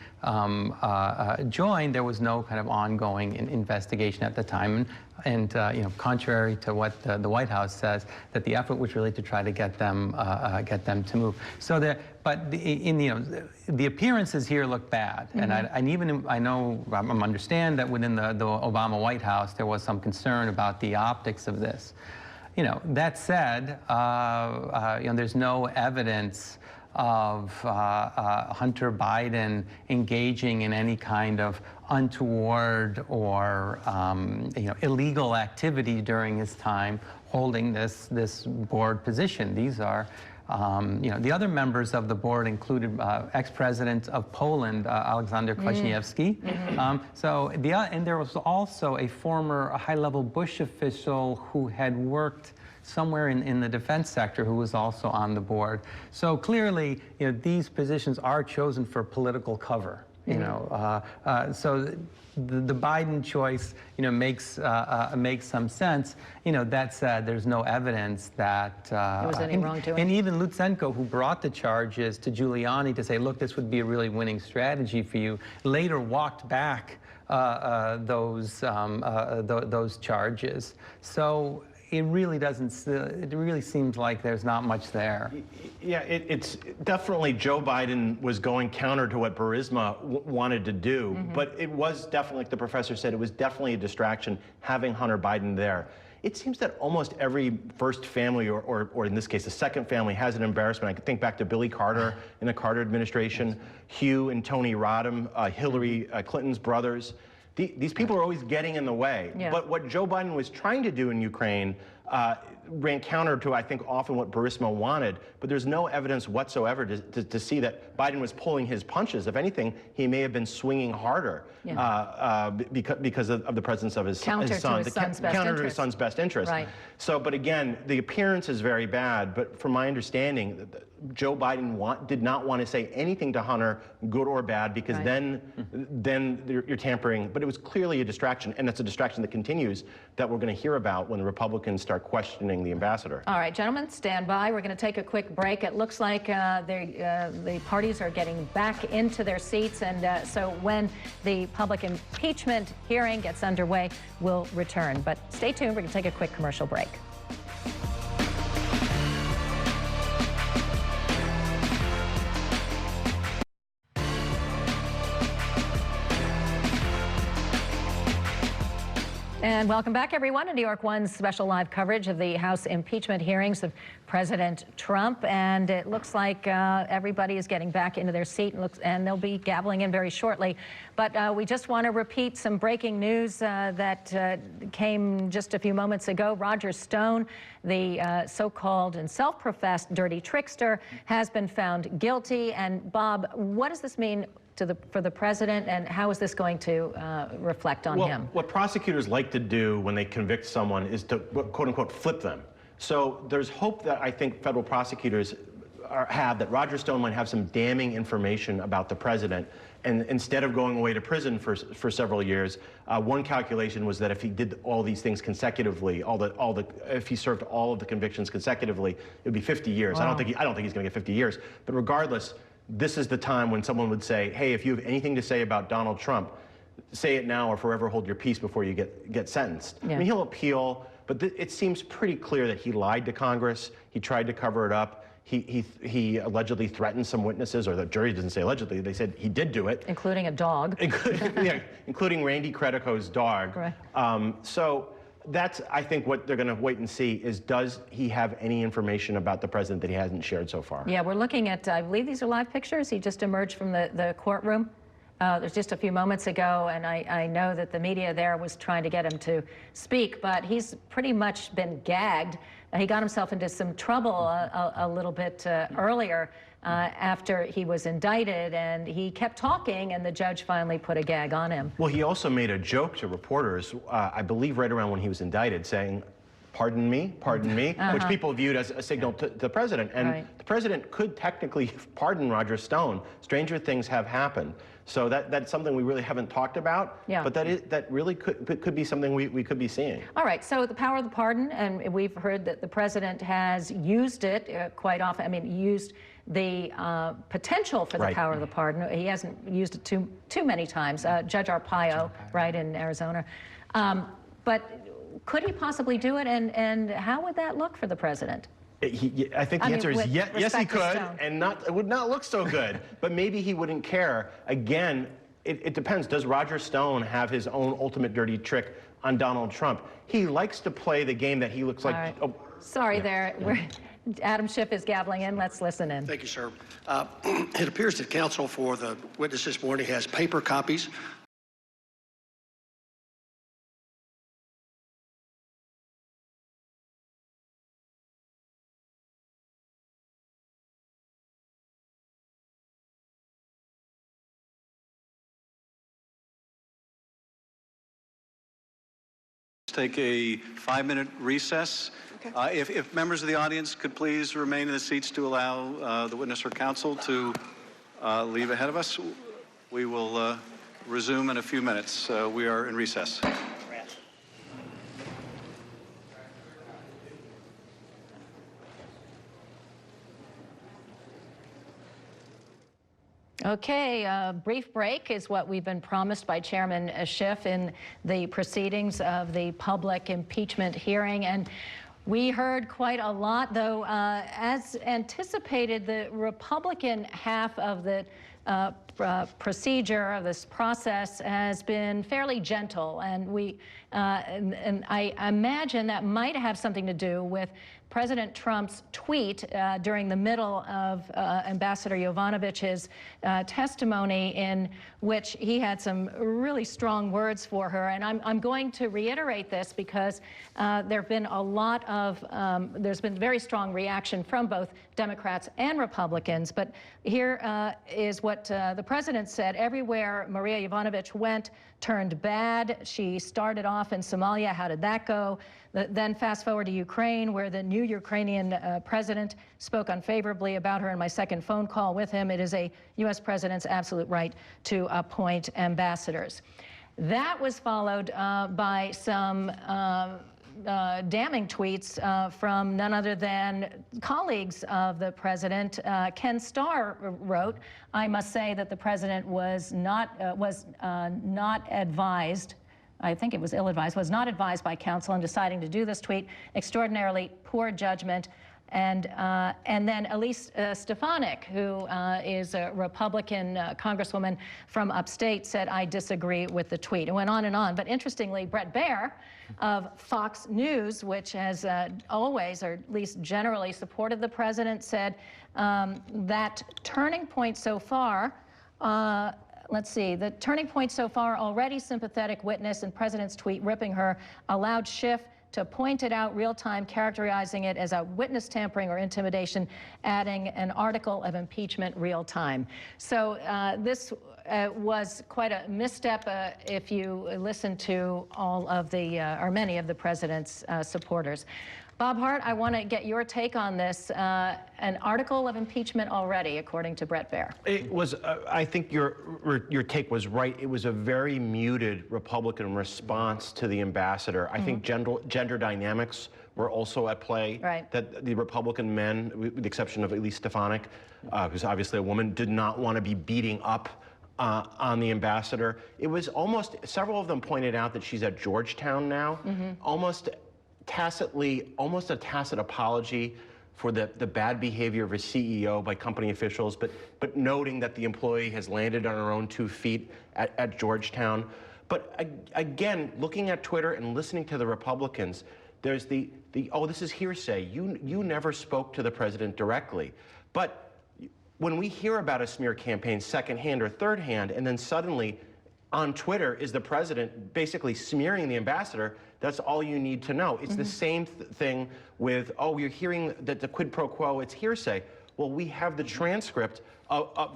Speaker 2: joined, there was no kind of ongoing investigation at the time. And you know, contrary to what the White House says, that the effort was really to try to get them to move. So but the appearances here look bad, and I know I understand that within the Obama White House there was some concern about the optics of this. You know, that said, you know, there's no evidence of Hunter Biden engaging in any kind of untoward or you know, illegal activity during his time holding this board position. These are you know, the other members of the board included ex-president of Poland, Aleksander Kwaśniewski. And there was also a former high-level Bush official who had worked somewhere in the defense sector who was also on the board. So clearly, you know, these positions are chosen for political cover. You know, so the Biden choice, you know, makes some sense. You know, that said, there's no evidence that
Speaker 1: there was any wrongdoing.
Speaker 2: And even Lutsenko, who brought the charges to Giuliani to say, look, this would be a really winning strategy for you, later walked back those charges. So it really doesn't. It really seems like there's not much there.
Speaker 9: Yeah, it's definitely Joe Biden was going counter to what Burisma wanted to do, but it was definitely, like the professor said, it was definitely a distraction having Hunter Biden there. It seems that almost every first family, or in this case, the second family, has an embarrassment. I could think back to Billy Carter in the Carter administration, Hugh and Tony Rodham, Hillary Clinton's brothers. These people are always getting in the way. Yeah. But what Joe Biden was trying to do in Ukraine ran counter to, I think, often what Burisma wanted. But there's no evidence whatsoever to see that Biden was pulling his punches. If anything, he may have been swinging harder because of the presence of his son.
Speaker 1: Counter to his son's best interest.
Speaker 9: Right. So, but again, the appearance is very bad. But from my understanding, Joe Biden did not want to say anything to Hunter, good or bad, because then you're tampering. But it was clearly a distraction, and it's a distraction that continues that we're going to hear about when the Republicans start questioning the ambassador.
Speaker 1: All right, gentlemen, stand by. We're going to take a quick break. It looks like the parties are getting back into their seats, and so when the public impeachment hearing gets underway, we'll return. But stay tuned. We're going to take a quick commercial break. And welcome back, everyone, to New York One's special live coverage of the House impeachment hearings of President Trump. And it looks like everybody is getting back into their seat, and they'll be gaveling in very shortly. But we just want to repeat some breaking news that came just a few moments ago. Roger Stone, the so-called and self-professed dirty trickster, has been found guilty. And Bob, what does this mean for the president, and how is this going to reflect on him?
Speaker 9: What prosecutors like to do when they convict someone is to, quote unquote, flip them. So there's hope that I think federal prosecutors have that Roger Stone might have some damning information about the president, and instead of going away to prison for several years, one calculation was that if he did all these things consecutively, if he served all of the convictions consecutively, it would be 50 years. Wow. I don't think he's going to get 50 years. But regardless, this is the time when someone would say, hey, if you have anything to say about Donald Trump, say it now or forever hold your peace before you get sentenced. Yeah. I mean, he'll appeal, but it seems pretty clear that he lied to Congress. He tried to cover it up. He allegedly threatened some witnesses, or the jury doesn't say allegedly, they said he did do it.
Speaker 1: Including a dog.
Speaker 9: Including Randy Credico's dog. Right. So that's, I think, what they're going to wait and see is, does he have any information about the president that he hasn't shared so far?
Speaker 1: Yeah, we're looking at, I believe these are live pictures. He just emerged from the courtroom. There's just a few moments ago, and I know that the media there was trying to get him to speak, but he's pretty much been gagged. He got himself into some trouble a little bit earlier after he was indicted, and he kept talking, and the judge finally put a gag on him.
Speaker 9: Well, he also made a joke to reporters, I believe right around when he was indicted, saying, pardon me, which people viewed as a signal to the president. And the president could technically pardon Roger Stone. Stranger things have happened. So that's something we really haven't talked about, but that really could be something we could be seeing.
Speaker 1: All right, so the power of the pardon, and we've heard that the president has used it quite often. I mean, used the potential for the power of the pardon. He hasn't used it too many times. Judge Arpaio, right, in Arizona. But could he possibly do it, and how would that look for the president?
Speaker 9: I think the answer is yes, he could, and it would not look so good. But maybe he wouldn't care. Again, it depends. Does Roger Stone have his own ultimate dirty trick on Donald Trump? He likes to play the game that he looks like.
Speaker 1: Right. Oh, sorry, Adam Schiff is gaveling in. Let's listen in.
Speaker 11: Thank you, sir. It appears that counsel for the witness this morning has paper copies.
Speaker 10: Take a 5-minute recess. Okay. If members of the audience could please remain in the seats to allow the witness or counsel to leave ahead of us, we will resume in a few minutes. We are in recess.
Speaker 1: Okay, a brief break is what we've been promised by Chairman Schiff in the proceedings of the public impeachment hearing. And we heard quite a lot, though, as anticipated, the Republican half of the procedure of this process has been fairly gentle, and I imagine that might have something to do with President Trump's tweet during the middle of Ambassador Yovanovitch's testimony, in which he had some really strong words for her. And I'm going to reiterate this because there have been a lot of, there's been very strong reaction from both Democrats and Republicans. But here is what the president said. Everywhere Marie Yovanovitch went turned bad. She started off in Somalia. How did that go? Then fast forward to Ukraine, where the new Ukrainian president spoke unfavorably about her in my second phone call with him. It is a U.S. president's absolute right to appoint ambassadors. That was followed by some damning tweets from none other than colleagues of the president. Ken Starr wrote, "I must say that the president was not advised. I think it was ill-advised, was not advised by counsel in deciding to do this tweet. Extraordinarily poor judgment. And then Elise Stefanik, who is a Republican congresswoman from upstate, said, I disagree with the tweet. It went on and on. But interestingly, Bret Baier of Fox News, which has always, or at least generally, supported the president, said that turning point so far, let's see, the turning point so far, already sympathetic witness in president's tweet ripping her, allowed Schiff to point it out real-time, characterizing it as a witness tampering or intimidation, adding an article of impeachment real-time. So this was quite a misstep if you listen to all of the, or many of the president's supporters. Bob Hart, I want to get your take on this. An article of impeachment already, according to Bret Baier.
Speaker 9: It was, I think your take was right. It was a very muted Republican response to the ambassador. I think gender dynamics were also at play.
Speaker 1: Right.
Speaker 9: That the Republican men, with the exception of Elise Stefanik, who's obviously a woman, did not want to be beating up on the ambassador. It was almost, several of them pointed out that she's at Georgetown now, almost tacitly, almost a tacit apology for the bad behavior of a CEO by company officials, but noting that the employee has landed on her own 2 feet at Georgetown. But again, looking at Twitter and listening to the Republicans, there's the oh, this is hearsay. You never spoke to the president directly. But when we hear about a smear campaign secondhand or third hand, and then suddenly on Twitter is the president basically smearing the ambassador, that's all you need to know. It's the same thing with, oh, you're hearing that the quid pro quo, it's hearsay. Well, we have the transcript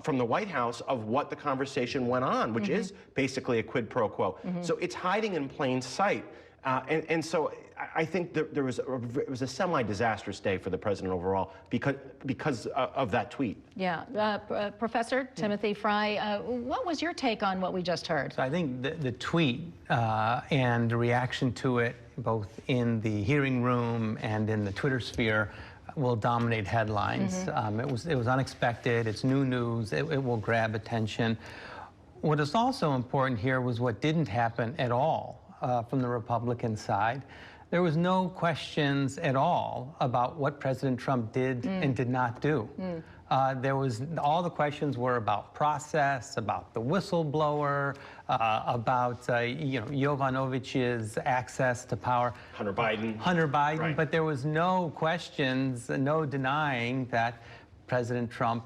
Speaker 9: from the White House of what the conversation went on, which is basically a quid pro quo. So it's hiding in plain sight. And so I think it was a semi-disastrous day for the president overall because of that tweet.
Speaker 1: Yeah. Professor Timothy Frye, what was your take on what we just heard?
Speaker 2: So I think the tweet and the reaction to it, both in the hearing room and in the Twitter sphere, will dominate headlines. It was unexpected. It's new news. It will grab attention. What is also important here was what didn't happen at all from the Republican side. There was no questions at all about what President Trump did and did not do. All the questions were about process, about the whistleblower, about Yovanovitch's access to power.
Speaker 9: Hunter Biden.
Speaker 2: Right. But there was no questions, no denying that President Trump,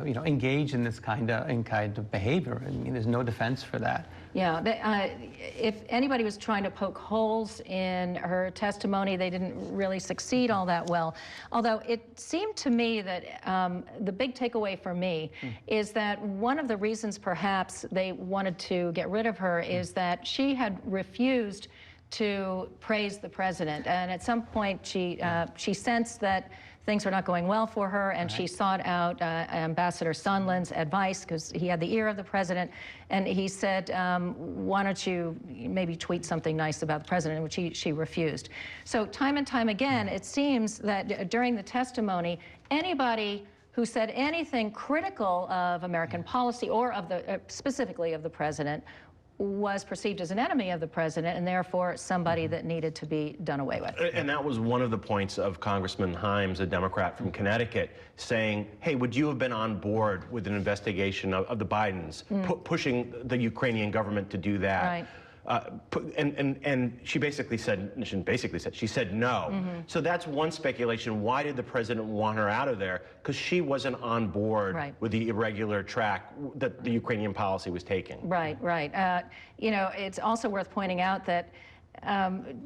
Speaker 2: engaged in this kind of behavior. I mean, there's no defense for that.
Speaker 1: Yeah, if anybody was trying to poke holes in her testimony, they didn't really succeed all that well. Although it seemed to me that the big takeaway for me is that one of the reasons perhaps they wanted to get rid of her is that she had refused to praise the president. And at some point she sensed that things were not going well for her, and she sought out Ambassador Sondland's advice because he had the ear of the president, and he said, why don't you maybe tweet something nice about the president, which she refused. So time and time again, it seems that during the testimony, anybody who said anything critical of American policy or of the specifically of the president was perceived as an enemy of the president and therefore somebody that needed to be done away with.
Speaker 9: And that was one of the points of Congressman Himes, a Democrat from Connecticut, saying, hey, would you have been on board with an investigation of the Bidens, pushing the Ukrainian government to do that?
Speaker 1: Right.
Speaker 9: And she basically said, she said no. So that's one speculation. Why did the president want her out of there? Because she wasn't on board with the irregular track that the Ukrainian policy was taking.
Speaker 1: Right. It's also worth pointing out that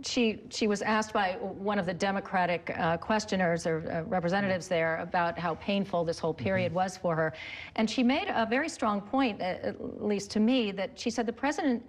Speaker 1: she was asked by one of the Democratic questioners or representatives there about how painful this whole period was for her. And she made a very strong point, at least to me, that she said the president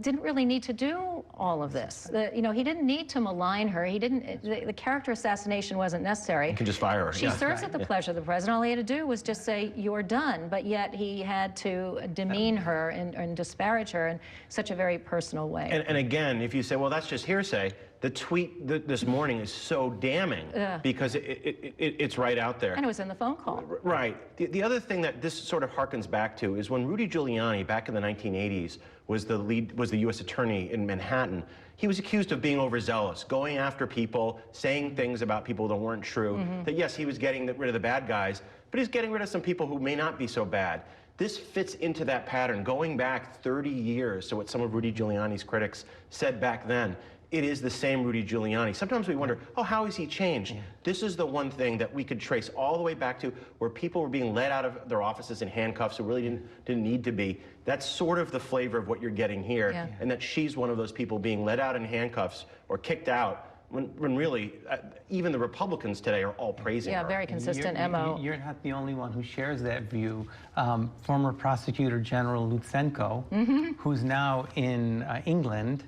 Speaker 1: didn't really need to do all of this. He didn't need to malign her. He didn't. The character assassination wasn't necessary.
Speaker 9: You can just fire her.
Speaker 1: She serves at the pleasure of the president. All he had to do was just say, "You're done." But yet he had to demean her and disparage her in such a very personal way.
Speaker 9: And again, if you say, "Well, that's just hearsay," The tweet this morning is so damning because it's right out there.
Speaker 1: And it was in the phone call.
Speaker 9: Right. The other thing that this sort of harkens back to is when Rudy Giuliani, back in the 1980s, was the U.S. attorney in Manhattan. He was accused of being overzealous, going after people, saying things about people that weren't true. That yes, he was getting rid of the bad guys, but he's getting rid of some people who may not be so bad. This fits into that pattern, going back 30 years to what some of Rudy Giuliani's critics said back then. It is the same Rudy Giuliani. Sometimes we wonder, oh, how has he changed? This is the one thing that we could trace all the way back to where people were being led out of their offices in handcuffs who really didn't need to be. That's sort of the flavor of what you're getting here, and that she's one of those people being led out in handcuffs or kicked out when really, even the Republicans today are all praising her.
Speaker 1: Yeah, very consistent MO.
Speaker 2: You're not the only one who shares that view. Former Prosecutor General Lutsenko, who's now in England,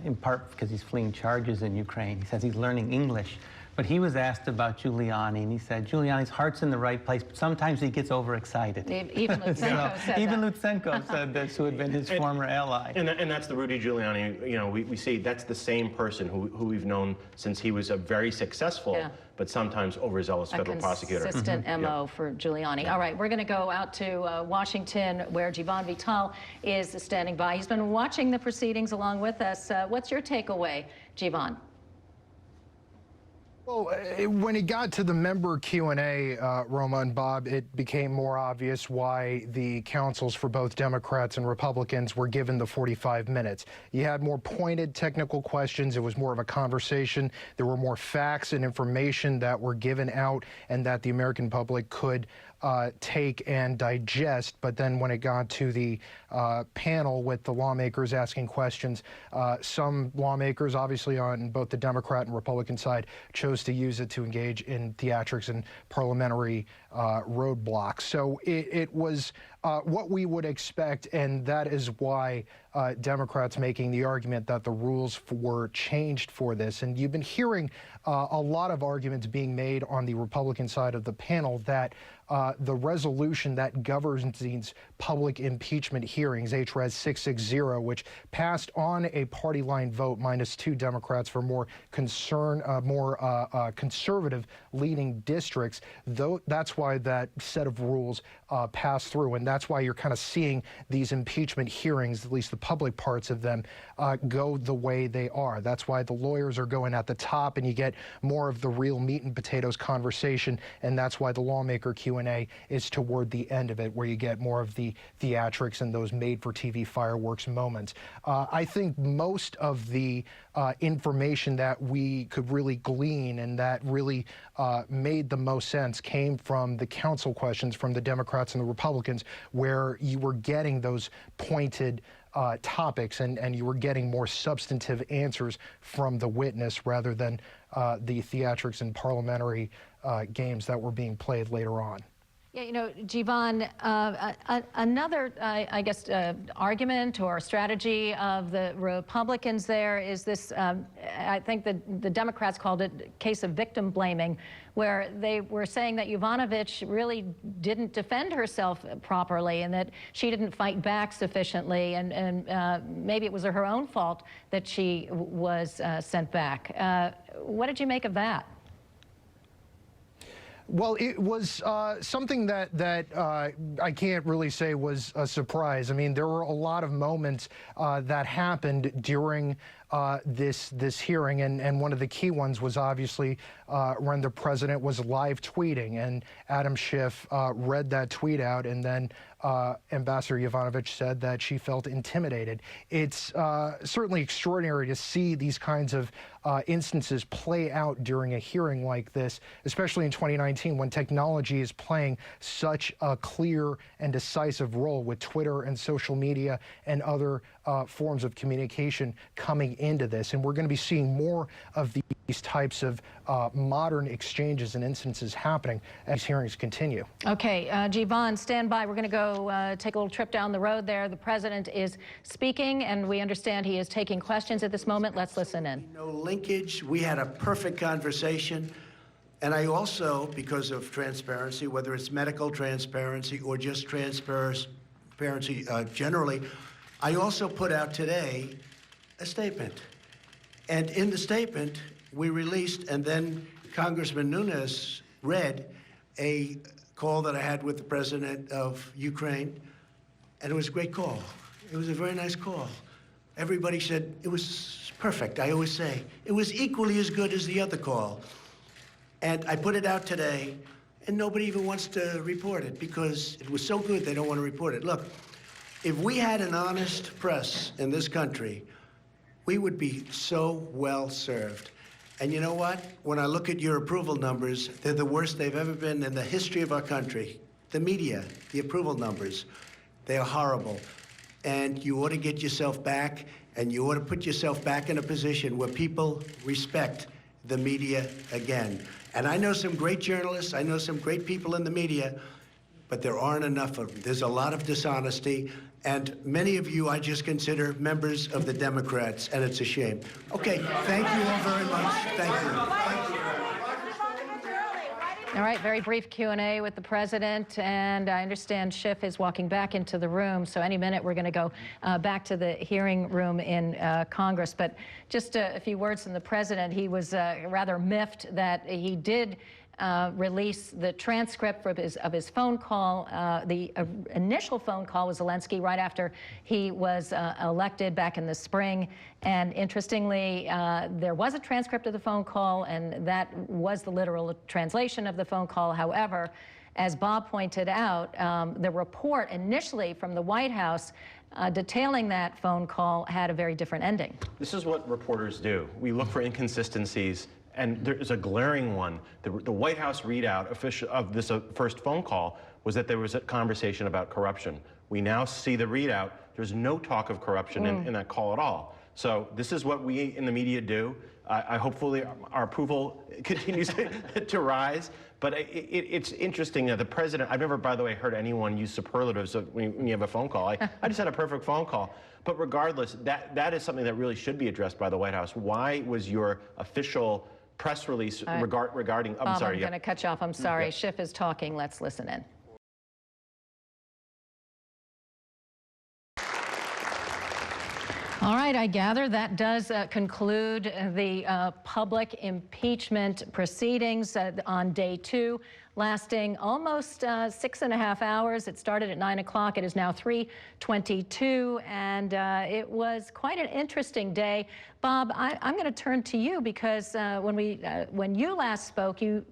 Speaker 2: in part because he's fleeing charges in Ukraine. He says he's learning English. But he was asked about Giuliani, and he said, Giuliani's heart's in the right place, but sometimes he gets overexcited.
Speaker 1: Even Lutsenko said
Speaker 2: Even Lutsenko said this, who had been his former ally.
Speaker 9: And that's the Rudy Giuliani, you know, we see that's the same person who we've known since he was a very successful, but sometimes overzealous federal prosecutor.
Speaker 1: Consistent MO for Giuliani. All right, we're going to go out to Washington, where Javon VTOL is standing by. He's been watching the proceedings along with us. What's your takeaway, Javon?
Speaker 7: Well, when it got to the member Q&A, Roma and Bob, it became more obvious why the counsels for both Democrats and Republicans were given the 45 minutes. You had more pointed technical questions. It was more of a conversation. There were more facts and information that were given out and that the American public could take and digest. But then when it got to the panel with the lawmakers asking questions, some lawmakers, obviously on both the Democrat and Republican side, chose to use it to engage in theatrics and parliamentary roadblocks. So it was what we would expect, and that is why Democrats making the argument that the rules were changed for this. And you've been hearing a lot of arguments being made on the Republican side of the panel that the resolution that governs these public impeachment hearings, HRES 660, which passed on a party line vote, -2 Democrats for more conservative leaning districts, though that's why that set of rules passed through, and that's why you're kind of seeing these impeachment hearings, at least the public parts of them, go the way they are. That's why the lawyers are going at the top, and you get more of the real meat and potatoes conversation, and that's why the lawmaker Q&A is toward the end of it, where you get more of the theatrics and those made-for-TV fireworks moments. I think most of the information that we could really glean and that really made the most sense came from the counsel questions from the Democrats and the Republicans, where you were getting those pointed topics and you were getting more substantive answers from the witness rather than the theatrics and parliamentary games that were being played later on.
Speaker 1: Yeah, you know, Javon, another, I guess, argument or strategy of the Republicans there is this, I think the Democrats called it a case of victim blaming, where they were saying that Yovanovitch really didn't defend herself properly and that she didn't fight back sufficiently, and maybe it was her own fault that she was sent back. What did you make of that?
Speaker 7: Well, it was something that I can't really say was a surprise. I mean, there were a lot of moments that happened during this hearing, and one of the key ones was obviously when the president was live tweeting, and Adam Schiff read that tweet out, and then Ambassador Yovanovitch said that she felt intimidated. It's certainly extraordinary to see these kinds of instances play out during a hearing like this, especially in 2019 when technology is playing such a clear and decisive role with Twitter and social media and other forms of communication coming into this. And we're going to be seeing more of these types of modern exchanges and instances happening as hearings continue.
Speaker 1: Okay, Javon, stand by. We're going to go take a little trip down the road there. The president is speaking, and we understand he is taking questions at this moment. Let's listen in.
Speaker 12: No linkage. We had a perfect conversation. And I also, because of transparency, whether it's medical transparency or just transparency generally, I also put out today a statement. And in the statement we released, and then Congressman Nunes read a call that I had with the president of Ukraine, and it was a great call. It was a very nice call. Everybody said it was perfect. I always say it was equally as good as the other call. And I put it out today, and nobody even wants to report it because it was so good they don't want to report it. Look, if we had an honest press in this country, we would be so well served. And you know what? When I look at your approval numbers, they're the worst they've ever been in the history of our country. The media, the approval numbers, they are horrible. And you ought to get yourself back, and you ought to put yourself back in a position where people respect the media again. And I know some great journalists, I know some great people in the media, but there aren't enough of them. There's a lot of dishonesty, and many of you I just consider members of the Democrats, and it's a shame. Okay, thank you all very much. Thank you. Thank you.
Speaker 1: All right, very brief Q&A with the president, and I understand Schiff is walking back into the room, so any minute we're going to go back to the hearing room in Congress. But just a few words from the president. He was rather miffed that he did release the transcript of his phone call. The initial phone call with Zielinski right after he was elected back in the spring. And interestingly, there was a transcript of the phone call, and that was the literal translation of the phone call. However, as Bob pointed out, the report initially from the White House detailing that phone call had a very different ending.
Speaker 9: This is what reporters do. We look for inconsistencies, and there's a glaring one. The White House readout of this first phone call was that there was a conversation about corruption. We now see the readout. There's no talk of corruption in that call at all. So this is what we in the media do. Hopefully our approval continues to rise. But it's interesting that the president, I've never, by the way, heard anyone use superlatives when you have a phone call. I just had a perfect phone call. But regardless, that is something that really should be addressed by the White House. Why was your official press release regarding,
Speaker 1: I'm sorry. I'm going to cut you off. I'm sorry. Schiff is talking. Let's listen in. All right, I gather that does conclude the public impeachment proceedings on day 2, lasting almost 6.5 hours. It started at 9 o'clock. It is now 3:22, and it was quite an interesting day. Bob, I'm going to turn to you because when you last spoke, you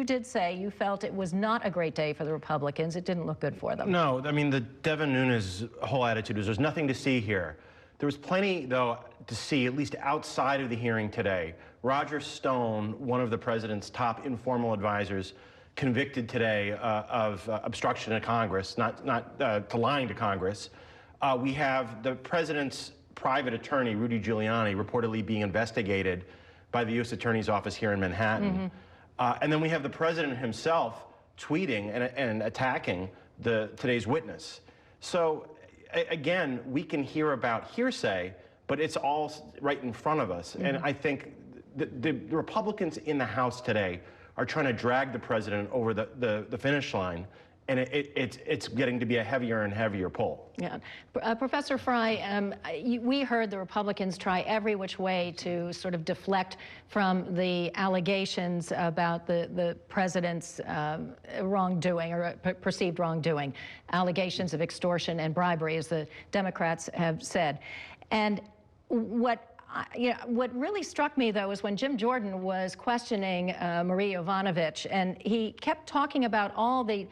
Speaker 1: did say you felt it was not a great day for the Republicans. It didn't look good for them.
Speaker 9: No, I mean, the Devin Nunes whole attitude is there's nothing to see here. There was plenty, though, to see, at least outside of the hearing today. Roger Stone, one of the president's top informal advisors, convicted today of obstruction of Congress, not to lying to Congress. We have the president's private attorney, Rudy Giuliani, reportedly being investigated by the U.S. Attorney's Office here in Manhattan. And then we have the president himself tweeting and attacking today's witness. So again, we can hear about hearsay, but it's all right in front of us. And I think the Republicans in the House today are trying to drag the president over the finish line, and it's getting to be a heavier and heavier pull.
Speaker 1: Yeah. Professor Frye, we heard the Republicans try every which way to sort of deflect from the allegations about the president's wrongdoing or perceived wrongdoing, allegations of extortion and bribery, as the Democrats have said. And what really struck me, though, is when Jim Jordan was questioning Marie Yovanovitch, and he kept talking about all the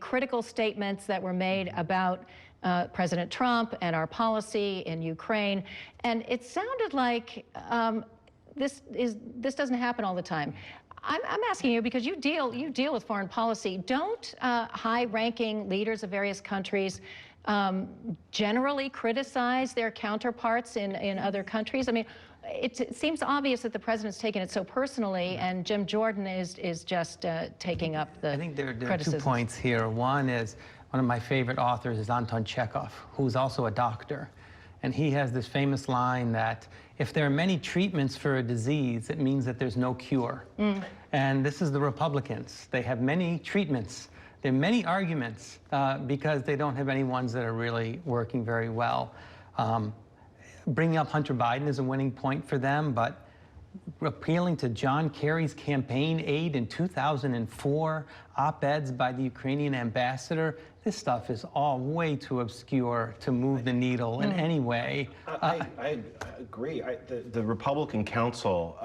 Speaker 1: critical statements that were made about President Trump and our policy in Ukraine, and it sounded like this doesn't happen all the time. I'm asking you because you deal with foreign policy. Don't high-ranking leaders of various countries generally criticize their counterparts in other countries? I mean, it seems obvious that the president's taken it so personally, and Jim Jordan is just taking up the
Speaker 2: I think there are
Speaker 1: criticisms.
Speaker 2: 2 points here. One is, one of my favorite authors is Anton Chekhov, who's also a doctor. And he has this famous line that if there are many treatments for a disease, it means that there's no cure. And this is the Republicans. They have many treatments. There are many arguments because they don't have any ones that are really working very well. bringing up Hunter Biden is a winning point for them, but appealing to John Kerry's campaign aide in 2004, op-eds by the Ukrainian ambassador, this stuff is all way too obscure to move the needle in any way.
Speaker 9: I agree. The Republican counsel,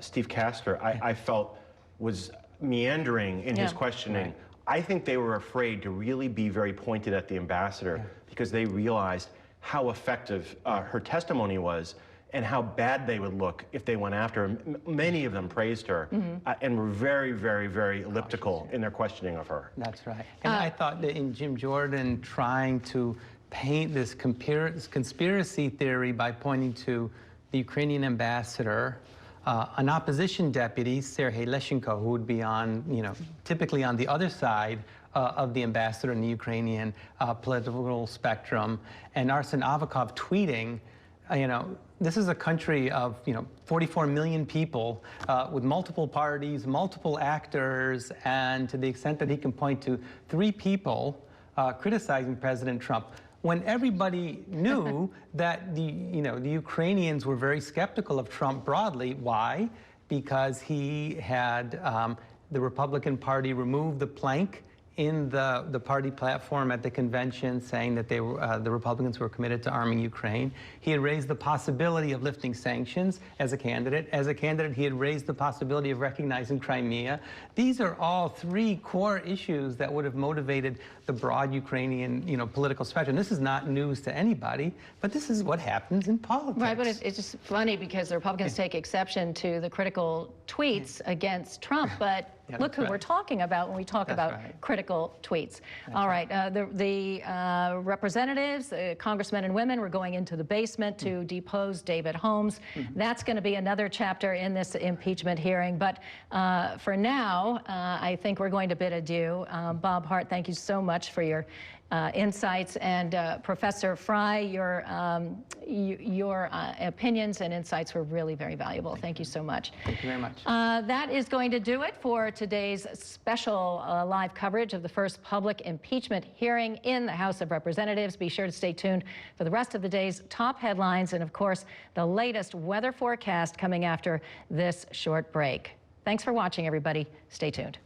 Speaker 9: Steve Castor, I felt was meandering in his questioning. Right. I think they were afraid to really be very pointed at the ambassador because they realized how effective her testimony was and how bad they would look if they went after her. Many of them praised her and were very, very, very elliptical in their questioning of her.
Speaker 2: That's right. And I thought that in Jim Jordan trying to paint this conspiracy theory by pointing to the Ukrainian ambassador, an opposition deputy, Sergei Leshchenko, who would be on, typically on the other side of the ambassador in the Ukrainian political spectrum, and Arsen Avakov tweeting, this is a country of 44 million people with multiple parties, multiple actors, and to the extent that he can point to 3 people criticizing President Trump, when everybody knew that the Ukrainians were very skeptical of Trump broadly. Why? Because he had the Republican Party remove the plank in the party platform at the convention saying that they were, the Republicans were committed to arming Ukraine. He had raised the possibility of lifting sanctions as a candidate. As a candidate, he had raised the possibility of recognizing Crimea. These are all 3 core issues that would have motivated the broad Ukrainian, political spectrum. This is not news to anybody, but this is what happens in politics.
Speaker 1: Right, but it's just funny because the Republicans take exception to the critical tweets against Trump, but look who we're talking about when we talk about critical tweets. All right, the representatives, congressmen and women, were going into the basement to depose David Holmes. That's going to be another chapter in this impeachment hearing. But for now, I think we're going to bid adieu. Bob Hart, thank you so much for your insights, and Professor Frye, your opinions and insights were really very valuable. Thank you so much.
Speaker 2: Thank you very much.
Speaker 1: That is going to do it for today's special live coverage of the first public impeachment hearing in the House of Representatives. Be sure to stay tuned for the rest of the day's top headlines and, of course, the latest weather forecast coming after this short break. Thanks for watching, everybody. Stay tuned.